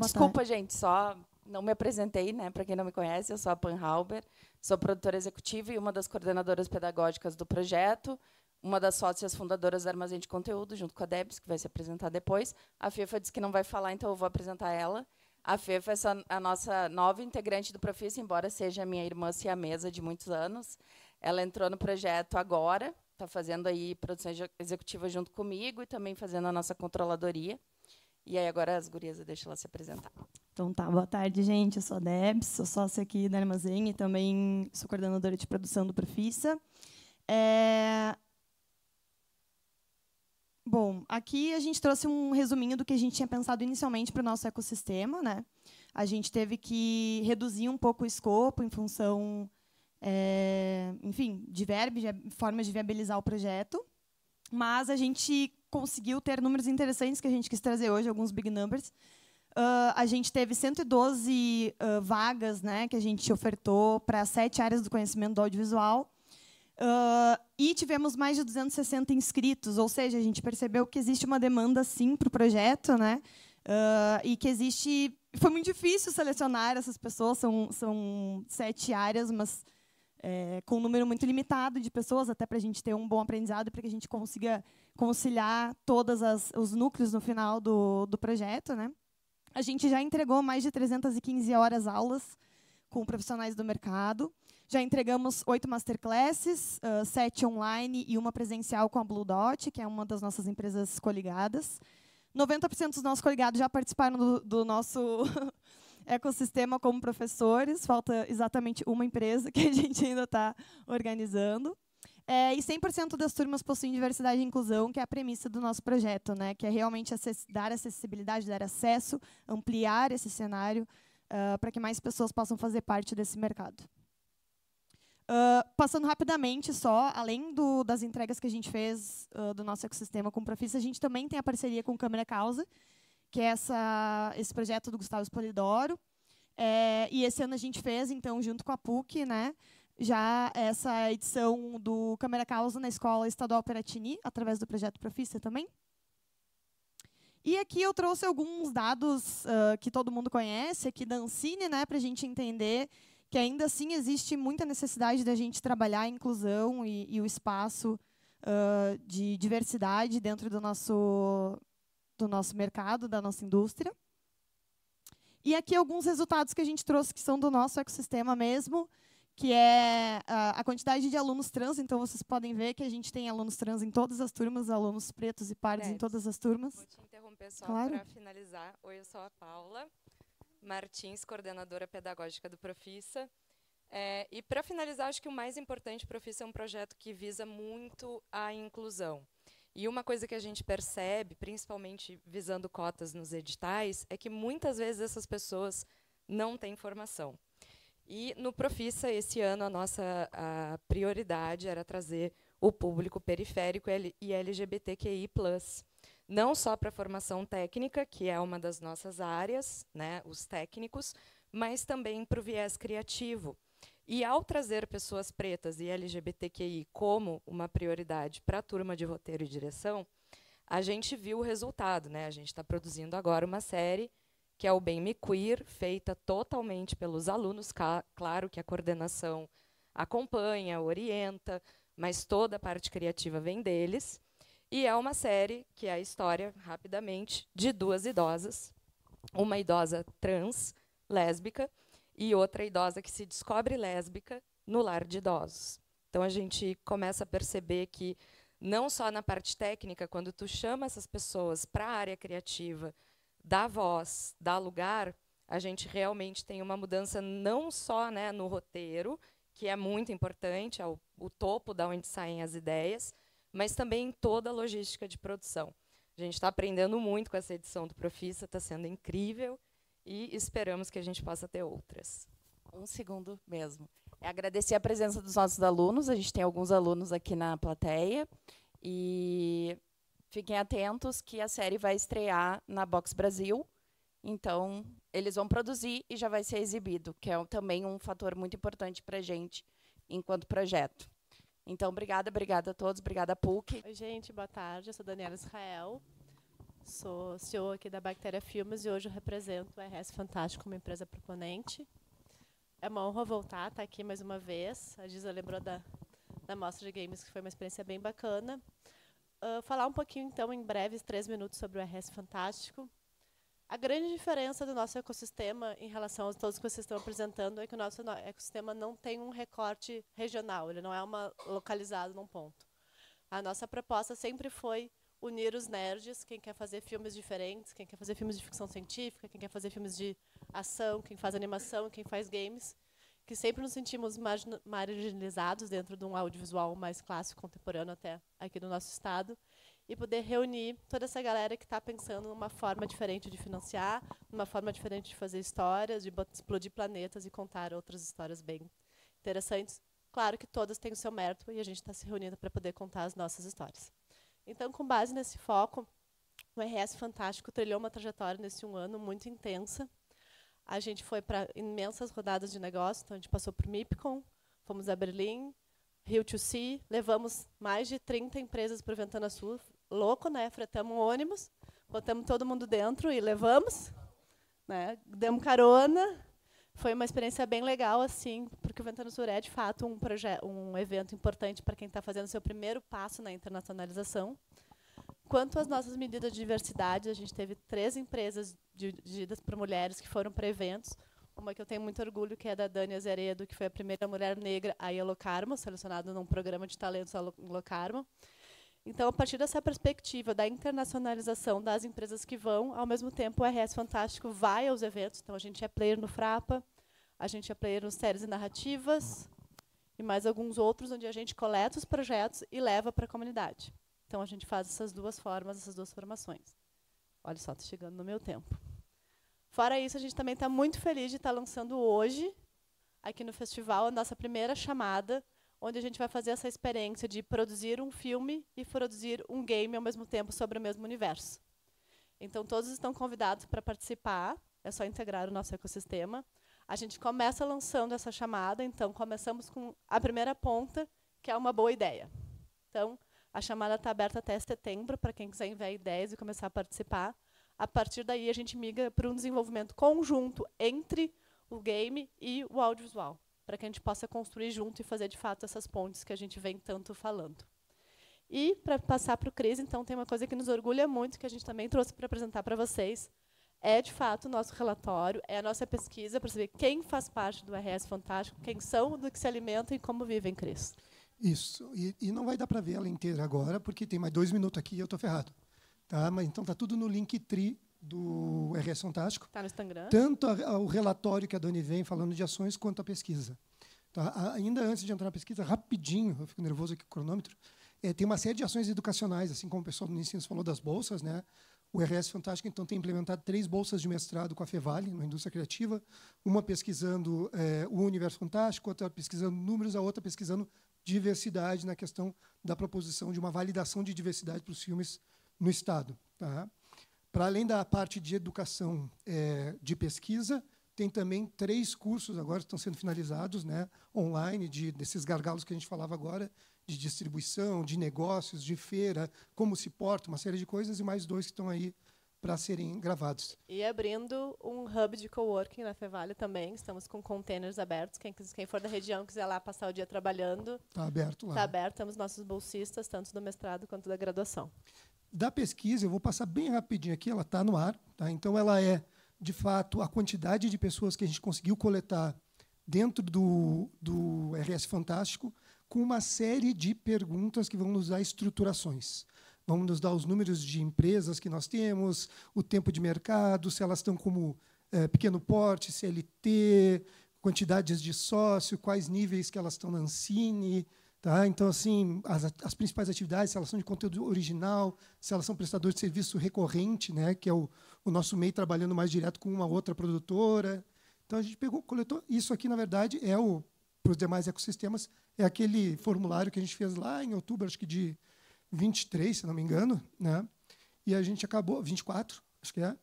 [SPEAKER 9] Desculpa, gente, só não me apresentei, né? Para quem não me conhece, eu sou a Pan Halber, sou produtora executiva e uma das coordenadoras pedagógicas do projeto, uma das sócias fundadoras do Armazém de Conteúdo, junto com a Debs, que vai se apresentar depois. A Fefa disse que não vai falar, então eu vou apresentar ela. A Fefa é a nossa nova integrante do Profissa, embora seja a minha irmã siamesa de muitos anos. Ela entrou no projeto agora, está fazendo aí produção executiva junto comigo e também fazendo a nossa controladoria. E aí agora as gurias, eu deixo ela se apresentar.
[SPEAKER 10] Então tá, boa tarde, gente. Eu sou a Debs, sou sócia aqui da Armazém e também sou coordenadora de produção do Profissa. Bom, aqui a gente trouxe um resuminho do que a gente tinha pensado inicialmente para o nosso ecossistema, né? A gente teve que reduzir um pouco o escopo em função, enfim, de formas de viabilizar o projeto, mas a gente conseguiu ter números interessantes que a gente quis trazer hoje, alguns big numbers. A gente teve 112 vagas, né, que a gente ofertou para 7 áreas do conhecimento do audiovisual. E tivemos mais de 260 inscritos, ou seja, a gente percebeu que existe uma demanda, sim, para o projeto, né? E que existe... Foi muito difícil selecionar essas pessoas, são 7 áreas, mas com um número muito limitado de pessoas, até para a gente ter um bom aprendizado, para que a gente consiga conciliar todos os núcleos no final do projeto, né? A gente já entregou mais de 315 horas aulas com profissionais do mercado. Já entregamos 8 masterclasses, 7 online e 1 presencial com a Blue Dot, que é uma das nossas empresas coligadas. 90% dos nossos coligados já participaram do nosso ecossistema como professores. Falta exatamente uma empresa que a gente ainda está organizando. E 100% das turmas possuem diversidade e inclusão, que é a premissa do nosso projeto, né? Que é realmente dar acessibilidade, dar acesso, ampliar esse cenário para que mais pessoas possam fazer parte desse mercado. Passando rapidamente só, além das entregas que a gente fez do nosso ecossistema com o Profissa, a gente também tem a parceria com Câmara Causa, que é esse projeto do Gustavo Spolidoro. E esse ano a gente fez, então, junto com a PUC, né, já essa edição do Câmara Causa na Escola Estadual Piratini, através do projeto Profissa também. E aqui eu trouxe alguns dados que todo mundo conhece, aqui da Ancine, né, para a gente entender que ainda assim existe muita necessidade da gente trabalhar a inclusão e o espaço de diversidade dentro do nosso mercado, da nossa indústria. E aqui alguns resultados que a gente trouxe que são do nosso ecossistema mesmo, que é a quantidade de alunos trans. Então, vocês podem ver que a gente tem alunos trans em todas as turmas, alunos pretos e pardos em todas as turmas.
[SPEAKER 11] Vou te interromper só
[SPEAKER 10] Claro.
[SPEAKER 11] para finalizar. Oi, eu sou a Paula Martins, coordenadora pedagógica do Profissa. E para finalizar, acho que o mais importante, o Profissa é um projeto que visa muito a inclusão. E uma coisa que a gente percebe, principalmente visando cotas nos editais, é que muitas vezes essas pessoas não têm formação. E no Profissa, esse ano, a nossa prioridade era trazer o público periférico e LGBTQI+. Não só para a formação técnica, que é uma das nossas áreas, né, os técnicos, mas também para o viés criativo. E ao trazer pessoas pretas e LGBTQI como uma prioridade para a turma de roteiro e direção, a gente viu o resultado, né? A gente está produzindo agora uma série que é o Bem Me Queer, feita totalmente pelos alunos. Claro que a coordenação acompanha, orienta, mas toda a parte criativa vem deles. E é uma série que é a história, rapidamente, de 2 idosas, uma idosa trans, lésbica, e outra idosa que se descobre lésbica no lar de idosos. Então, a gente começa a perceber que não só na parte técnica, quando tu chama essas pessoas para a área criativa, dá voz, dá lugar, a gente realmente tem uma mudança não só, né, no roteiro, que é muito importante, é o topo da onde saem as ideias, mas também em toda a logística de produção. A gente está aprendendo muito com essa edição do Profissa, está sendo incrível e esperamos que a gente possa ter outras.
[SPEAKER 9] Um segundo mesmo. É agradecer a presença dos nossos alunos. A gente tem alguns alunos aqui na plateia. E fiquem atentos que a série vai estrear na Box Brasil. Então, eles vão produzir e já vai ser exibido, que é também um fator muito importante para a gente enquanto projeto. Então, obrigada a todos, obrigada a PUC.
[SPEAKER 12] Oi, gente, boa tarde. Eu sou Daniela Israel, sou CEO aqui da Bactéria Filmes e hoje eu represento o RS Fantástico como empresa proponente. É uma honra voltar, estar aqui mais uma vez. A Giza lembrou da Mostra de Games, que foi uma experiência bem bacana. Falar um pouquinho, então, em breves 3 minutos sobre o RS Fantástico. A grande diferença do nosso ecossistema em relação a todos que vocês estão apresentando é que o nosso ecossistema não tem um recorte regional, ele não é localizado num ponto. A nossa proposta sempre foi unir os nerds, quem quer fazer filmes diferentes, quem quer fazer filmes de ficção científica, quem quer fazer filmes de ação, quem faz animação, quem faz games, que sempre nos sentimos marginalizados dentro de um audiovisual mais clássico, contemporâneo até aqui do nosso estado, e poder reunir toda essa galera que está pensando numa forma diferente de financiar, numa forma diferente de fazer histórias, de explodir planetas e contar outras histórias bem interessantes. Claro que todas têm o seu mérito e a gente está se reunindo para poder contar as nossas histórias. Então, com base nesse foco, o RS Fantástico trilhou uma trajetória nesse 1 ano muito intensa. A gente foi para imensas rodadas de negócio, então a gente passou por MIPCOM, fomos a Berlim, Rio to Sea, levamos mais de 30 empresas para o Ventana Sul. Louco, né? Fretamos um ônibus, botamos todo mundo dentro e levamos, né? Demos carona. Foi uma experiência bem legal, assim, porque o Ventana Sul é, de fato, um evento importante para quem está fazendo seu primeiro passo na internacionalização. Quanto às nossas medidas de diversidade, a gente teve 3 empresas dirigidas por mulheres que foram para eventos. Uma que eu tenho muito orgulho, que é da Dani Azeredo, que foi a primeira mulher negra a ir a Locarmo, selecionada num programa de talentos em Locarmo. Então, a partir dessa perspectiva da internacionalização das empresas que vão, ao mesmo tempo, o RS Fantástico vai aos eventos. Então, a gente é player no Frapa, a gente é player nos séries e narrativas, e mais alguns outros, onde a gente coleta os projetos e leva para a comunidade. Então, a gente faz essas duas formas, essas duas formações. Olha só, estou chegando no meu tempo. Fora isso, a gente também está muito feliz de estar lançando hoje, aqui no festival, a nossa primeira chamada, onde a gente vai fazer essa experiência de produzir um filme e produzir um game ao mesmo tempo sobre o mesmo universo. Então, todos estão convidados para participar, é só integrar o nosso ecossistema. A gente começa lançando essa chamada, então começamos com a primeira ponta, que é uma boa ideia. Então, a chamada está aberta até setembro, para quem quiser enviar ideias e começar a participar. A partir daí, a gente migra para um desenvolvimento conjunto entre o game e o audiovisual, para que a gente possa construir junto e fazer, de fato, essas pontes que a gente vem tanto falando. E, para passar para o Cris, então, tem uma coisa que nos orgulha muito, que a gente também trouxe para apresentar para vocês, é, de fato, o nosso relatório, é a nossa pesquisa para saber quem faz parte do RS Fantástico, quem são, do que se alimentam e como vivem, Cris.
[SPEAKER 13] Isso. E não vai dar para ver ela inteira agora, porque tem mais 2 minutos aqui e eu estou ferrado. Tá? Mas, então, está tudo no Linktree do RS Fantástico.
[SPEAKER 12] Está no Instagram.
[SPEAKER 13] Tanto o relatório que a Dani vem falando de ações, quanto a pesquisa. Tá? Ainda antes de entrar na pesquisa, rapidinho, eu fico nervoso aqui com o cronômetro, tem uma série de ações educacionais, assim como o pessoal do ensino falou das bolsas, né? O RS Fantástico, então, tem implementado 3 bolsas de mestrado com a Fevale, na indústria criativa, uma pesquisando o universo fantástico, outra pesquisando números, a outra pesquisando diversidade na questão da proposição de uma validação de diversidade para os filmes no Estado. Tá? Para além da parte de educação de pesquisa, tem também 3 cursos agora que estão sendo finalizados, né, online, desses gargalos que a gente falava agora, de distribuição, de negócios, de feira, como se porta, uma série de coisas, e mais 2 que estão aí para serem gravados.
[SPEAKER 12] E abrindo um hub de coworking na Fevale também, estamos com containers abertos, quem for da região quiser lá passar o dia trabalhando,
[SPEAKER 13] está aberto lá.
[SPEAKER 12] Está aberto, temos nossos bolsistas, tanto do mestrado quanto da graduação.
[SPEAKER 13] Da pesquisa, eu vou passar bem rapidinho aqui, ela está no ar, tá? Então ela é, de fato, a quantidade de pessoas que a gente conseguiu coletar dentro do RS Fantástico, com uma série de perguntas que vão nos dar estruturações. Vão nos dar os números de empresas que nós temos, o tempo de mercado, se elas estão como pequeno porte, CLT, quantidades de sócio, quais níveis que elas estão na Ancine. Tá? Então, assim, as principais atividades, se elas são de conteúdo original, se elas são prestadores de serviço recorrente, né, que é o nosso MEI trabalhando mais direto com uma outra produtora. Então, a gente coletou. Isso aqui, na verdade, para os demais ecossistemas, é aquele formulário que a gente fez lá em outubro, acho que de 23, se não me engano, né? E a gente acabou, 24, acho que é,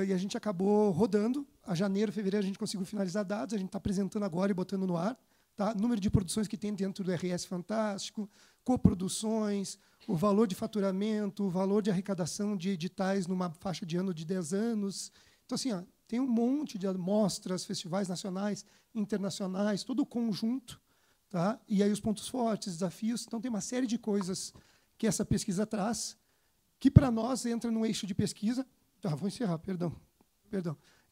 [SPEAKER 13] e a gente acabou rodando. A janeiro, fevereiro, a gente conseguiu finalizar dados, a gente está apresentando agora e botando no ar. Tá? Número de produções que tem dentro do RS Fantástico, coproduções, o valor de faturamento, o valor de arrecadação de editais numa faixa de ano de 10 anos. Então, assim, tem um monte de amostras, festivais nacionais, internacionais, todo o conjunto. Tá? E aí os pontos fortes, desafios. Então, tem uma série de coisas que essa pesquisa traz, que, para nós, entra num eixo de pesquisa. Vou encerrar, perdão.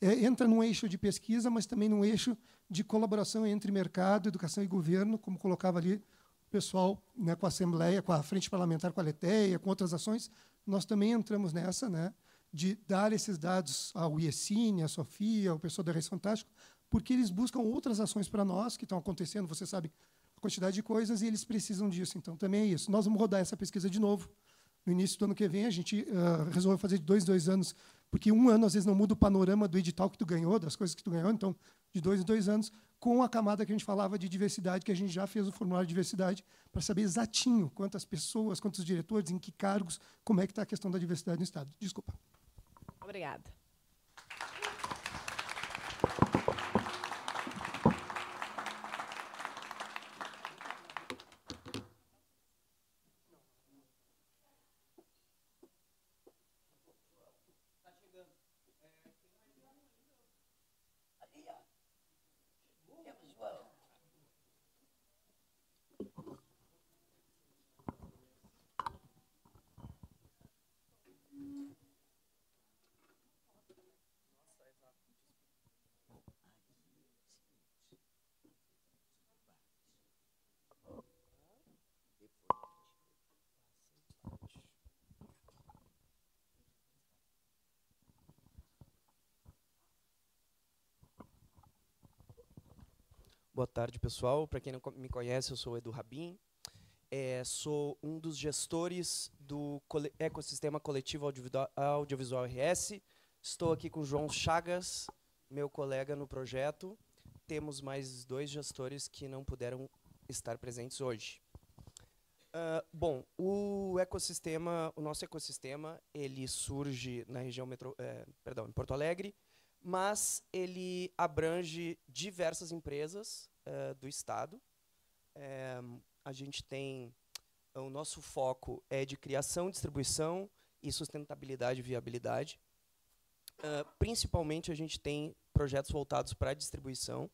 [SPEAKER 13] Entra num eixo de pesquisa, mas também num eixo de colaboração entre mercado, educação e governo, como colocava ali o pessoal, né, com a Assembleia, com a Frente Parlamentar, com a Leteia, com outras ações. Nós também entramos nessa, né, de dar esses dados ao IECine, à Sofia, ao pessoal da RS Fantástico, porque eles buscam outras ações para nós, que estão acontecendo, você sabe a quantidade de coisas, e eles precisam disso. Então, também é isso. Nós vamos rodar essa pesquisa de novo. No início do ano que vem, a gente resolveu fazer de 2 anos, porque um ano, às vezes, não muda o panorama do edital que tu ganhou, das coisas que tu ganhou. Então, de 2 em 2 anos, com a camada que a gente falava de diversidade, que a gente já fez o formulário de diversidade, para saber exatinho quantas pessoas, quantos diretores, em que cargos, como é que está a questão da diversidade no Estado. Desculpa.
[SPEAKER 12] Obrigada.
[SPEAKER 14] Boa tarde, pessoal. Para quem não me conhece, eu sou o Edu Rabin. Sou um dos gestores do ecossistema coletivo audiovisual RS. Estou aqui com o João Chagas, meu colega no projeto. Temos mais 2 gestores que não puderam estar presentes hoje. Bom, o nosso ecossistema, ele surge na região em Porto Alegre, mas ele abrange diversas empresas do Estado. A gente tem... O nosso foco é de criação, distribuição e sustentabilidade e viabilidade. Principalmente, a gente tem projetos voltados para a distribuição,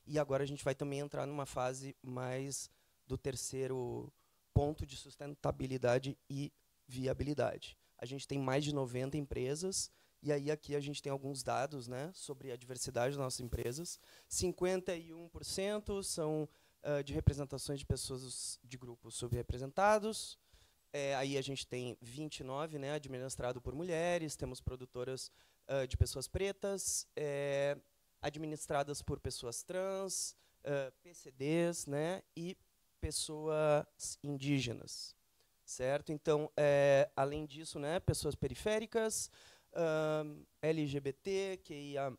[SPEAKER 14] e agora a gente vai também entrar numa fase mais do terceiro ponto de sustentabilidade e viabilidade. A gente tem mais de 90 empresas, e aí aqui a gente tem alguns dados, né, sobre a diversidade das nossas empresas. 51% são de representações de pessoas de grupos subrepresentados. Aí a gente tem 29, né, administrado por mulheres. Temos produtoras de pessoas pretas, administradas por pessoas trans, PCDs, né, e pessoas indígenas, certo? Então, além disso, né, pessoas periféricas, LGBT, QIA+,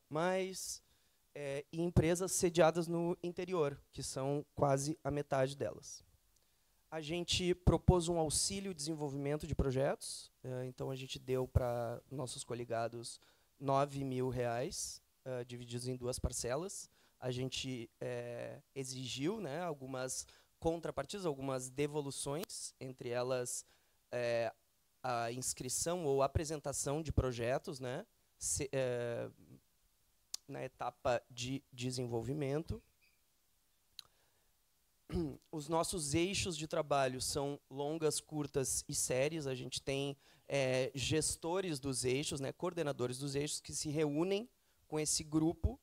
[SPEAKER 14] e empresas sediadas no interior, que são quase a metade delas. A gente propôs um auxílio desenvolvimento de projetos, então a gente deu para nossos coligados R$9.000, divididos em 2 parcelas. A gente exigiu, né, algumas contrapartidas, algumas devoluções, entre elas a inscrição ou apresentação de projetos, né, na etapa de desenvolvimento. Os nossos eixos de trabalho são longas, curtas e séries. A gente tem gestores dos eixos, né, coordenadores dos eixos, que se reúnem com esse grupo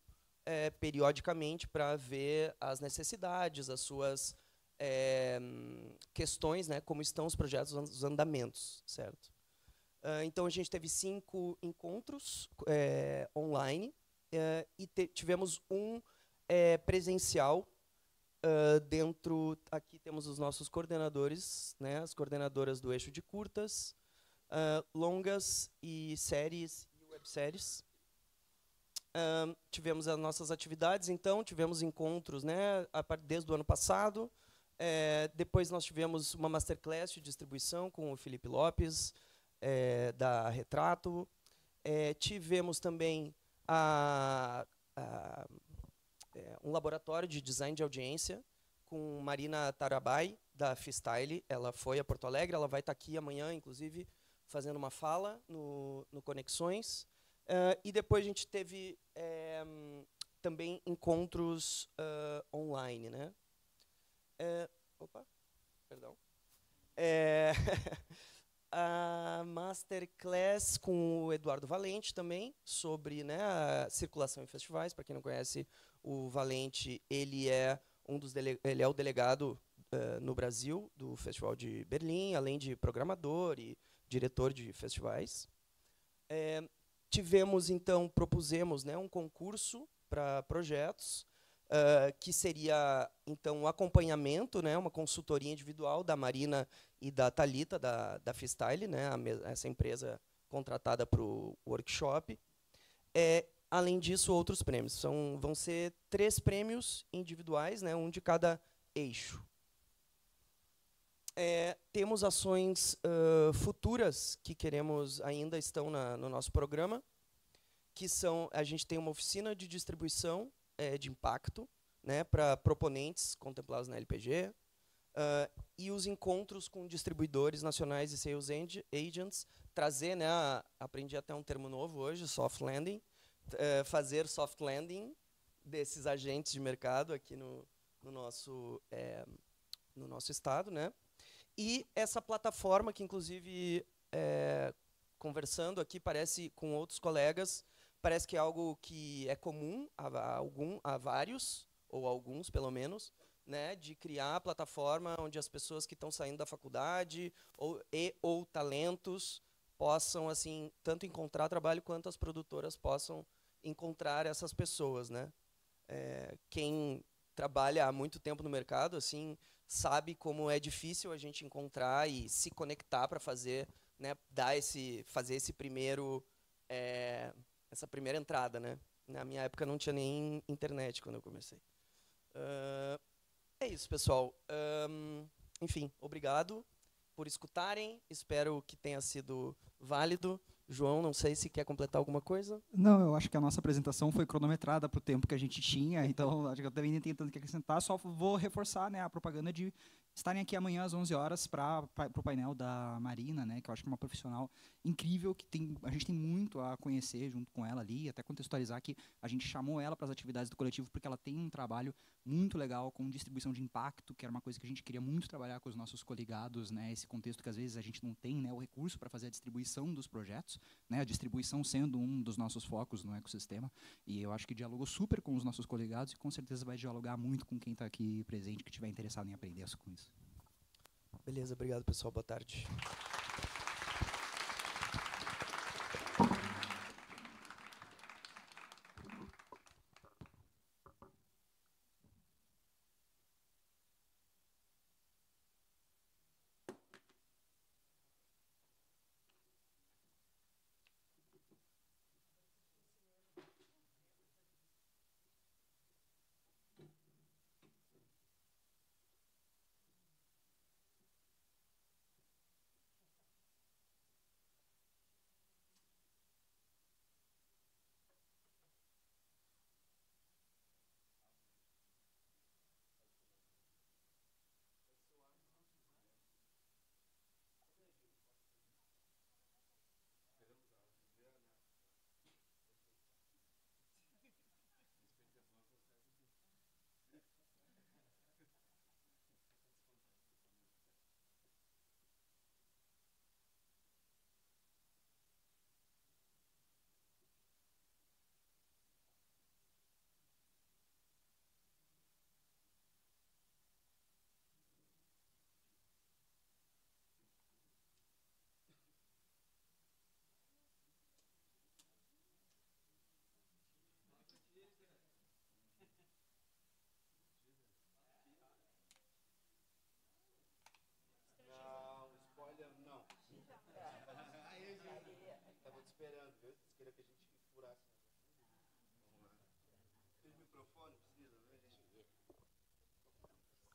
[SPEAKER 14] periodicamente para ver as necessidades, as suas questões, né, como estão os projetos, os andamentos, certo? Então, a gente teve 5 encontros online e tivemos um presencial dentro... Aqui temos os nossos coordenadores, né, as coordenadoras do eixo de curtas, longas e séries e webséries. Tivemos as nossas atividades, então, tivemos encontros, né, desde o ano passado. Depois nós tivemos uma masterclass de distribuição com o Felipe Lopes, da Retrato. Tivemos também um laboratório de design de audiência com Marina Tarabai, da Freestyle. Ela foi a Porto Alegre, ela vai estar aqui amanhã, inclusive, fazendo uma fala no Conexões. E depois a gente teve também encontros online, né? Opa, perdão. A masterclass com o Eduardo Valente também, sobre, né, a circulação em festivais. Para quem não conhece, o Valente, ele é o delegado no Brasil do Festival de Berlim, além de programador e diretor de festivais. Tivemos, então, propusemos, né, um concurso para projetos, que seria, então, um acompanhamento, né, uma consultoria individual da Marina e da Thalita, da Freestyle, né, essa empresa contratada para o workshop. Além disso, outros prêmios. Vão ser 3 prêmios individuais, né, um de cada eixo. Temos ações futuras que queremos, ainda estão no nosso programa, que são, a gente tem uma oficina de distribuição de impacto, né, para proponentes contemplados na LPG, e os encontros com distribuidores nacionais e sales agents, trazer, né, aprendi até um termo novo hoje, soft landing, fazer soft landing desses agentes de mercado aqui no nosso estado, né? E essa plataforma que, inclusive, conversando aqui, parece com outros colegas, parece que é algo que é comum a vários, ou alguns, pelo menos, né, de criar a plataforma onde as pessoas que estão saindo da faculdade ou talentos possam, assim, tanto encontrar trabalho quanto as produtoras possam encontrar essas pessoas, né? Quem trabalha há muito tempo no mercado, assim, sabe como é difícil a gente encontrar e se conectar para fazer, né, fazer essa primeira entrada, né? Na minha época não tinha nem internet quando eu comecei. É isso, pessoal. Enfim, obrigado por escutarem. Espero que tenha sido válido. João, não sei se quer completar alguma coisa.
[SPEAKER 15] Não, eu acho que a nossa apresentação foi cronometrada para o tempo que a gente tinha, então acho que eu também nem tenho tanto que acrescentar, só vou reforçar, né, a propaganda de estarem aqui amanhã às 11 horas para o painel da Marina, né, que eu acho que é uma profissional incrível, que a gente tem muito a conhecer junto com ela ali, até contextualizar que a gente chamou ela para as atividades do coletivo porque ela tem um trabalho muito legal com distribuição de impacto, que era uma coisa que a gente queria muito trabalhar com os nossos coligados, né, esse contexto que às vezes a gente não tem, né, o recurso para fazer a distribuição dos projetos, né, a distribuição sendo um dos nossos focos no ecossistema, e eu acho que dialogou super com os nossos coligados e com certeza vai dialogar muito com quem está aqui presente, que estiver interessado em aprender com isso.
[SPEAKER 14] Beleza, obrigado, pessoal. Boa tarde.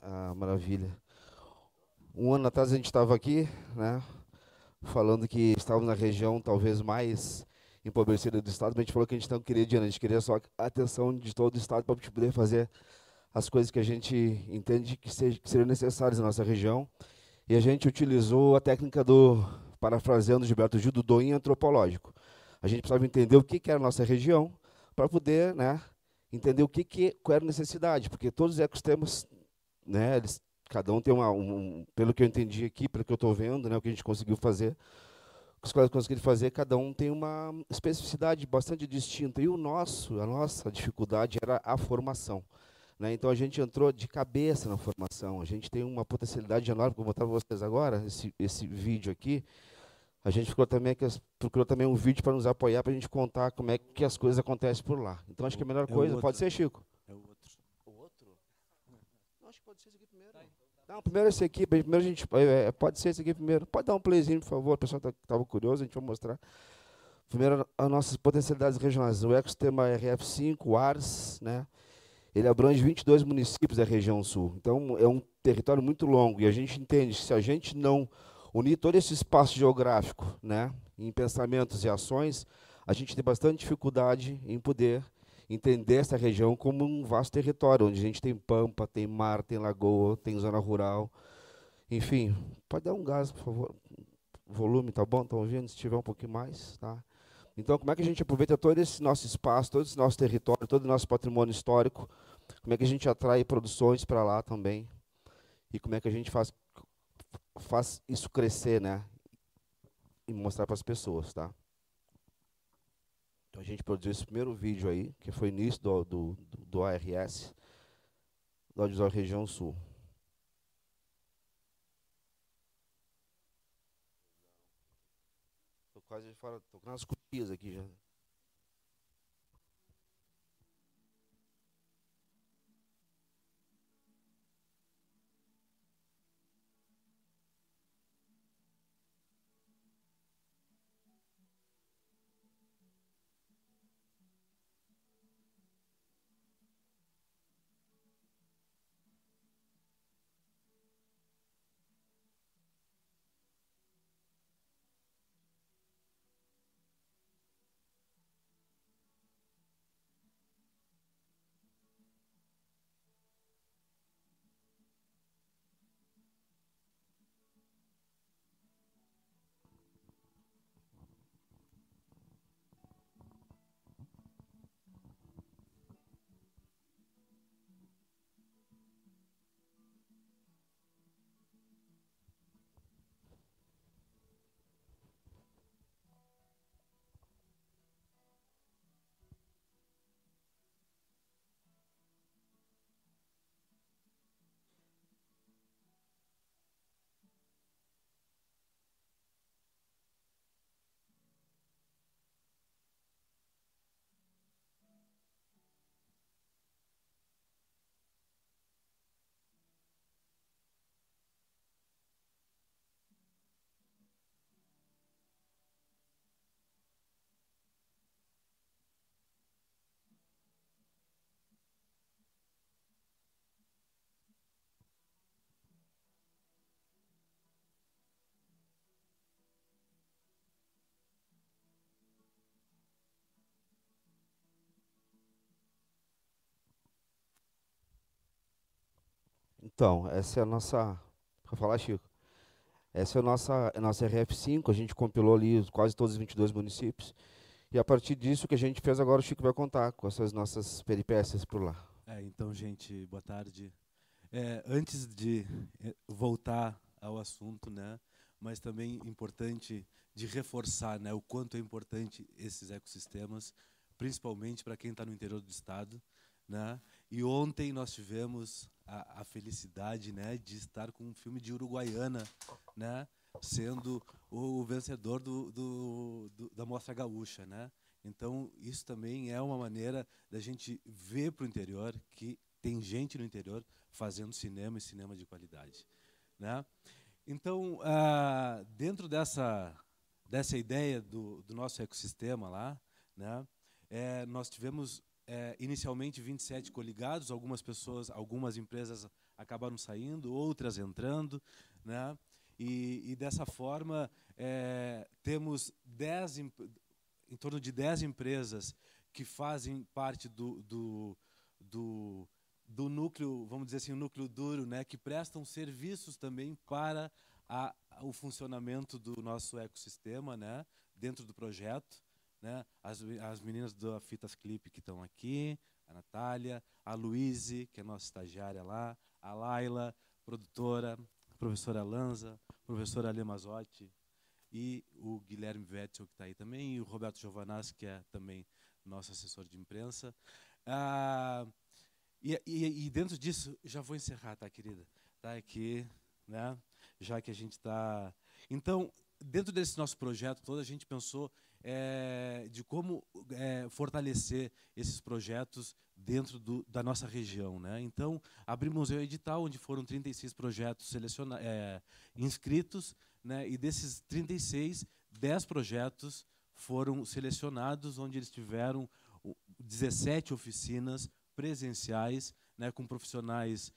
[SPEAKER 16] Ah, maravilha. Um ano atrás a gente estava aqui, né, falando que estávamos na região talvez mais empobrecida do estado, mas a gente falou que a gente não queria dinheiro, a gente queria só a atenção de todo o estado para a gente poder fazer as coisas que a gente entende que seriam necessárias na nossa região. E a gente utilizou a técnica do, parafraseando Gilberto Gil, do doinho antropológico. A gente precisava entender o que era a nossa região para poder, né, entender qual era a necessidade, porque todos os ecossistemas, né, cada um tem pelo que eu entendi aqui, pelo que eu estou vendo, né, o que a gente conseguiu fazer, o que os colegas conseguiram fazer, cada um tem uma especificidade bastante distinta. E a nossa dificuldade era a formação. Né? Então, a gente entrou de cabeça na formação. A gente tem uma potencialidade enorme, como eu vou mostrar para vocês agora, esse vídeo aqui. A gente procurou também um vídeo para nos apoiar, para a gente contar como é que as coisas acontecem por lá. Então, acho que a melhor coisa... Pode ser, Chico?
[SPEAKER 17] É o outro.
[SPEAKER 16] O outro? Não, acho que pode ser esse aqui primeiro. Não, primeiro esse aqui. Primeiro a gente... pode ser esse aqui primeiro. Pode dar um playzinho, por favor. O pessoal estava curioso, a gente vai mostrar. Primeiro, as nossas potencialidades regionais. O ecossistema RF5, o ARS, né? Ele abrange 22 municípios da região sul. Então, é um território muito longo. E a gente entende que se a gente não unir todo esse espaço geográfico, né, em pensamentos e ações, a gente tem bastante dificuldade em poder entender essa região como um vasto território, onde a gente tem pampa, tem mar, tem lagoa, tem zona rural. Enfim, pode dar um gás, por favor. O volume, tá bom? Estão ouvindo? Se tiver um pouquinho mais, tá? Então, como é que a gente aproveita todo esse nosso espaço, todo esse nosso território, todo o nosso patrimônio histórico? Como é que a gente atrai produções para lá também? E como é que a gente faz isso crescer, né? E mostrar para as pessoas, tá? Então, a gente produziu esse primeiro vídeo aí, que foi início do ARS, do Audiovisual Região Sul. Estou quase fora, estou com umas cupias aqui já. Então, essa é a nossa... Para falar, Chico? Essa é a nossa RF5, a gente compilou ali quase todos os 22 municípios. E a partir disso que a gente fez agora, o Chico vai contar com essas nossas peripécias por lá.
[SPEAKER 17] Então, gente, boa tarde. Antes de voltar ao assunto, né, mas também importante de reforçar, né, o quanto é importante esses ecossistemas, principalmente para quem está no interior do estado, né? E ontem nós tivemos a felicidade, né, de estar com um filme de Uruguaiana, né, sendo o vencedor da Mostra Gaúcha, né? Então, isso também é uma maneira da gente ver para o interior que tem gente no interior fazendo cinema e cinema de qualidade, né? Então, dentro dessa ideia do nosso ecossistema lá, né, nós tivemos inicialmente 27 coligados, algumas empresas acabaram saindo, outras entrando, né, e dessa forma temos em torno de 10 empresas que fazem parte do núcleo, vamos dizer assim, o núcleo duro, né, que prestam serviços também para o funcionamento do nosso ecossistema, né, dentro do projeto, né, as meninas da Fitas Clip que estão aqui, a Natália, a Luíse, que é nossa estagiária lá, a Laila, produtora, a professora Lanza, a professora Ale Mazotti, e o Guilherme Wetzel, que está aí também, e o Roberto Giovanazzi, que é também nosso assessor de imprensa. E dentro disso, já vou encerrar, tá, querida? Tá aqui, né? Já que a gente está... Então, dentro desse nosso projeto todo, a gente pensou de como fortalecer esses projetos dentro da nossa região, né? Então, abrimos o edital, onde foram 36 projetos inscritos, né? E desses 36, 10 projetos foram selecionados, onde eles tiveram 17 oficinas presenciais, né, com profissionais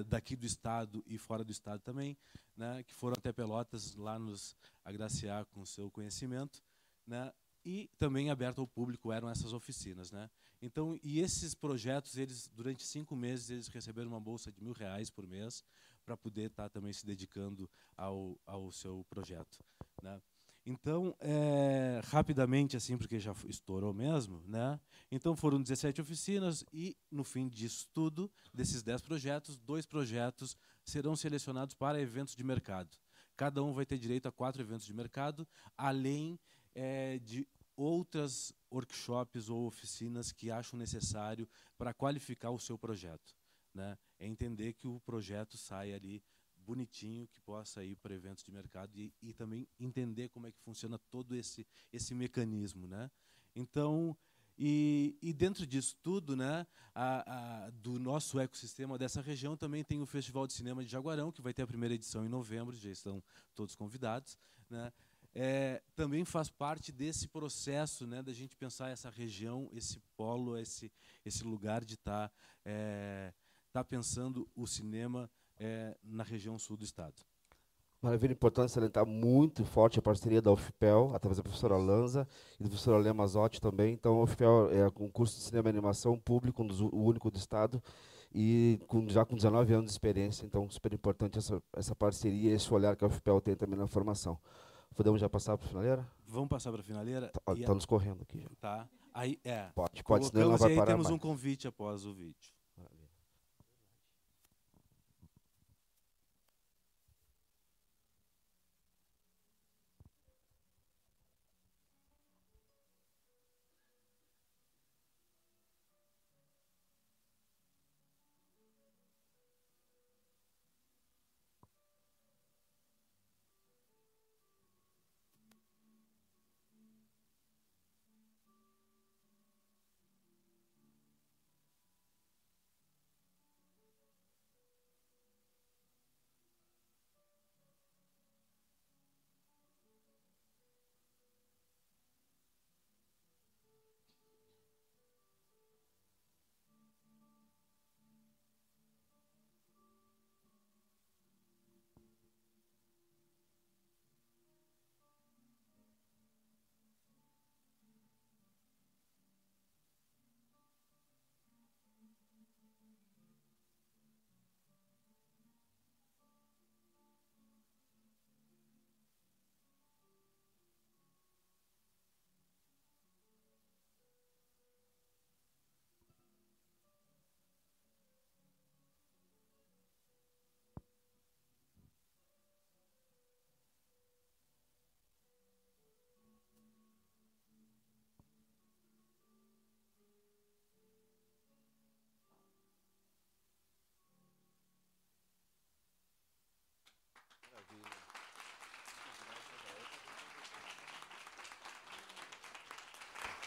[SPEAKER 17] daqui do estado e fora do estado também, né, que foram até Pelotas lá nos agraciar com o seu conhecimento, né, e também aberto ao público eram essas oficinas, né. Então, e esses projetos, eles durante 5 meses eles receberam uma bolsa de R$1.000 por mês para poder estar também se dedicando ao seu projeto, né. Então, rapidamente, assim, porque já estourou mesmo, né? Então, foram 17 oficinas e, no fim disso tudo, desses 10 projetos, 2 projetos serão selecionados para eventos de mercado. Cada um vai ter direito a 4 eventos de mercado, além de outras workshops ou oficinas que acham necessário para qualificar o seu projeto, né? É entender que o projeto sai ali bonitinho, que possa ir para eventos de mercado e também entender como é que funciona todo esse mecanismo, né? Então, e dentro disso tudo, né, do nosso ecossistema dessa região, também tem o Festival de Cinema de Jaguarão, que vai ter a primeira edição em novembro, já estão todos convidados, né? Também faz parte desse processo, né, da gente pensar essa região, esse polo, esse lugar de estar pensando o cinema na região sul do estado.
[SPEAKER 16] Maravilha, importante salientar muito forte a parceria da UFPEL, através da professora Lanza e da professora Lê Mazotti também. Então, a UFPEL é um curso de cinema e animação público, o único do estado, e já com 19 anos de experiência. Então, super importante essa parceria, esse olhar que a UFPEL tem também na formação. Podemos já passar para a finaleira?
[SPEAKER 17] Vamos passar para a finaleira?
[SPEAKER 16] Está nos correndo aqui já.
[SPEAKER 17] Tá. Aí,
[SPEAKER 16] Pode, senão ela vai parar
[SPEAKER 17] temos
[SPEAKER 16] mais.
[SPEAKER 17] um convite após o vídeo.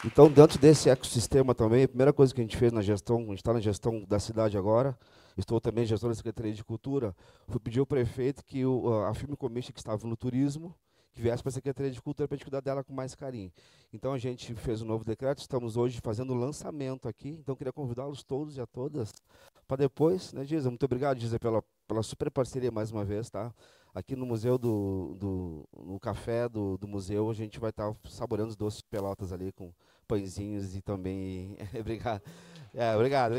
[SPEAKER 16] Então, dentro desse ecossistema também, a primeira coisa que a gente fez na gestão, a gente está na gestão da cidade agora, estou também gestor da Secretaria de Cultura, foi pedir ao prefeito que a Film Commission, que estava no turismo, que viesse para a Secretaria de Cultura para a gente cuidar dela com mais carinho. Então a gente fez um novo decreto, estamos hoje fazendo o lançamento aqui, então queria convidá-los todos e a todas para depois, né, Giza? Muito obrigado, Giza, pela super parceria mais uma vez, tá? Aqui no museu no café do museu, a gente vai estar saboreando os doces de Pelotas ali com pãezinhos e também... obrigado. Obrigado.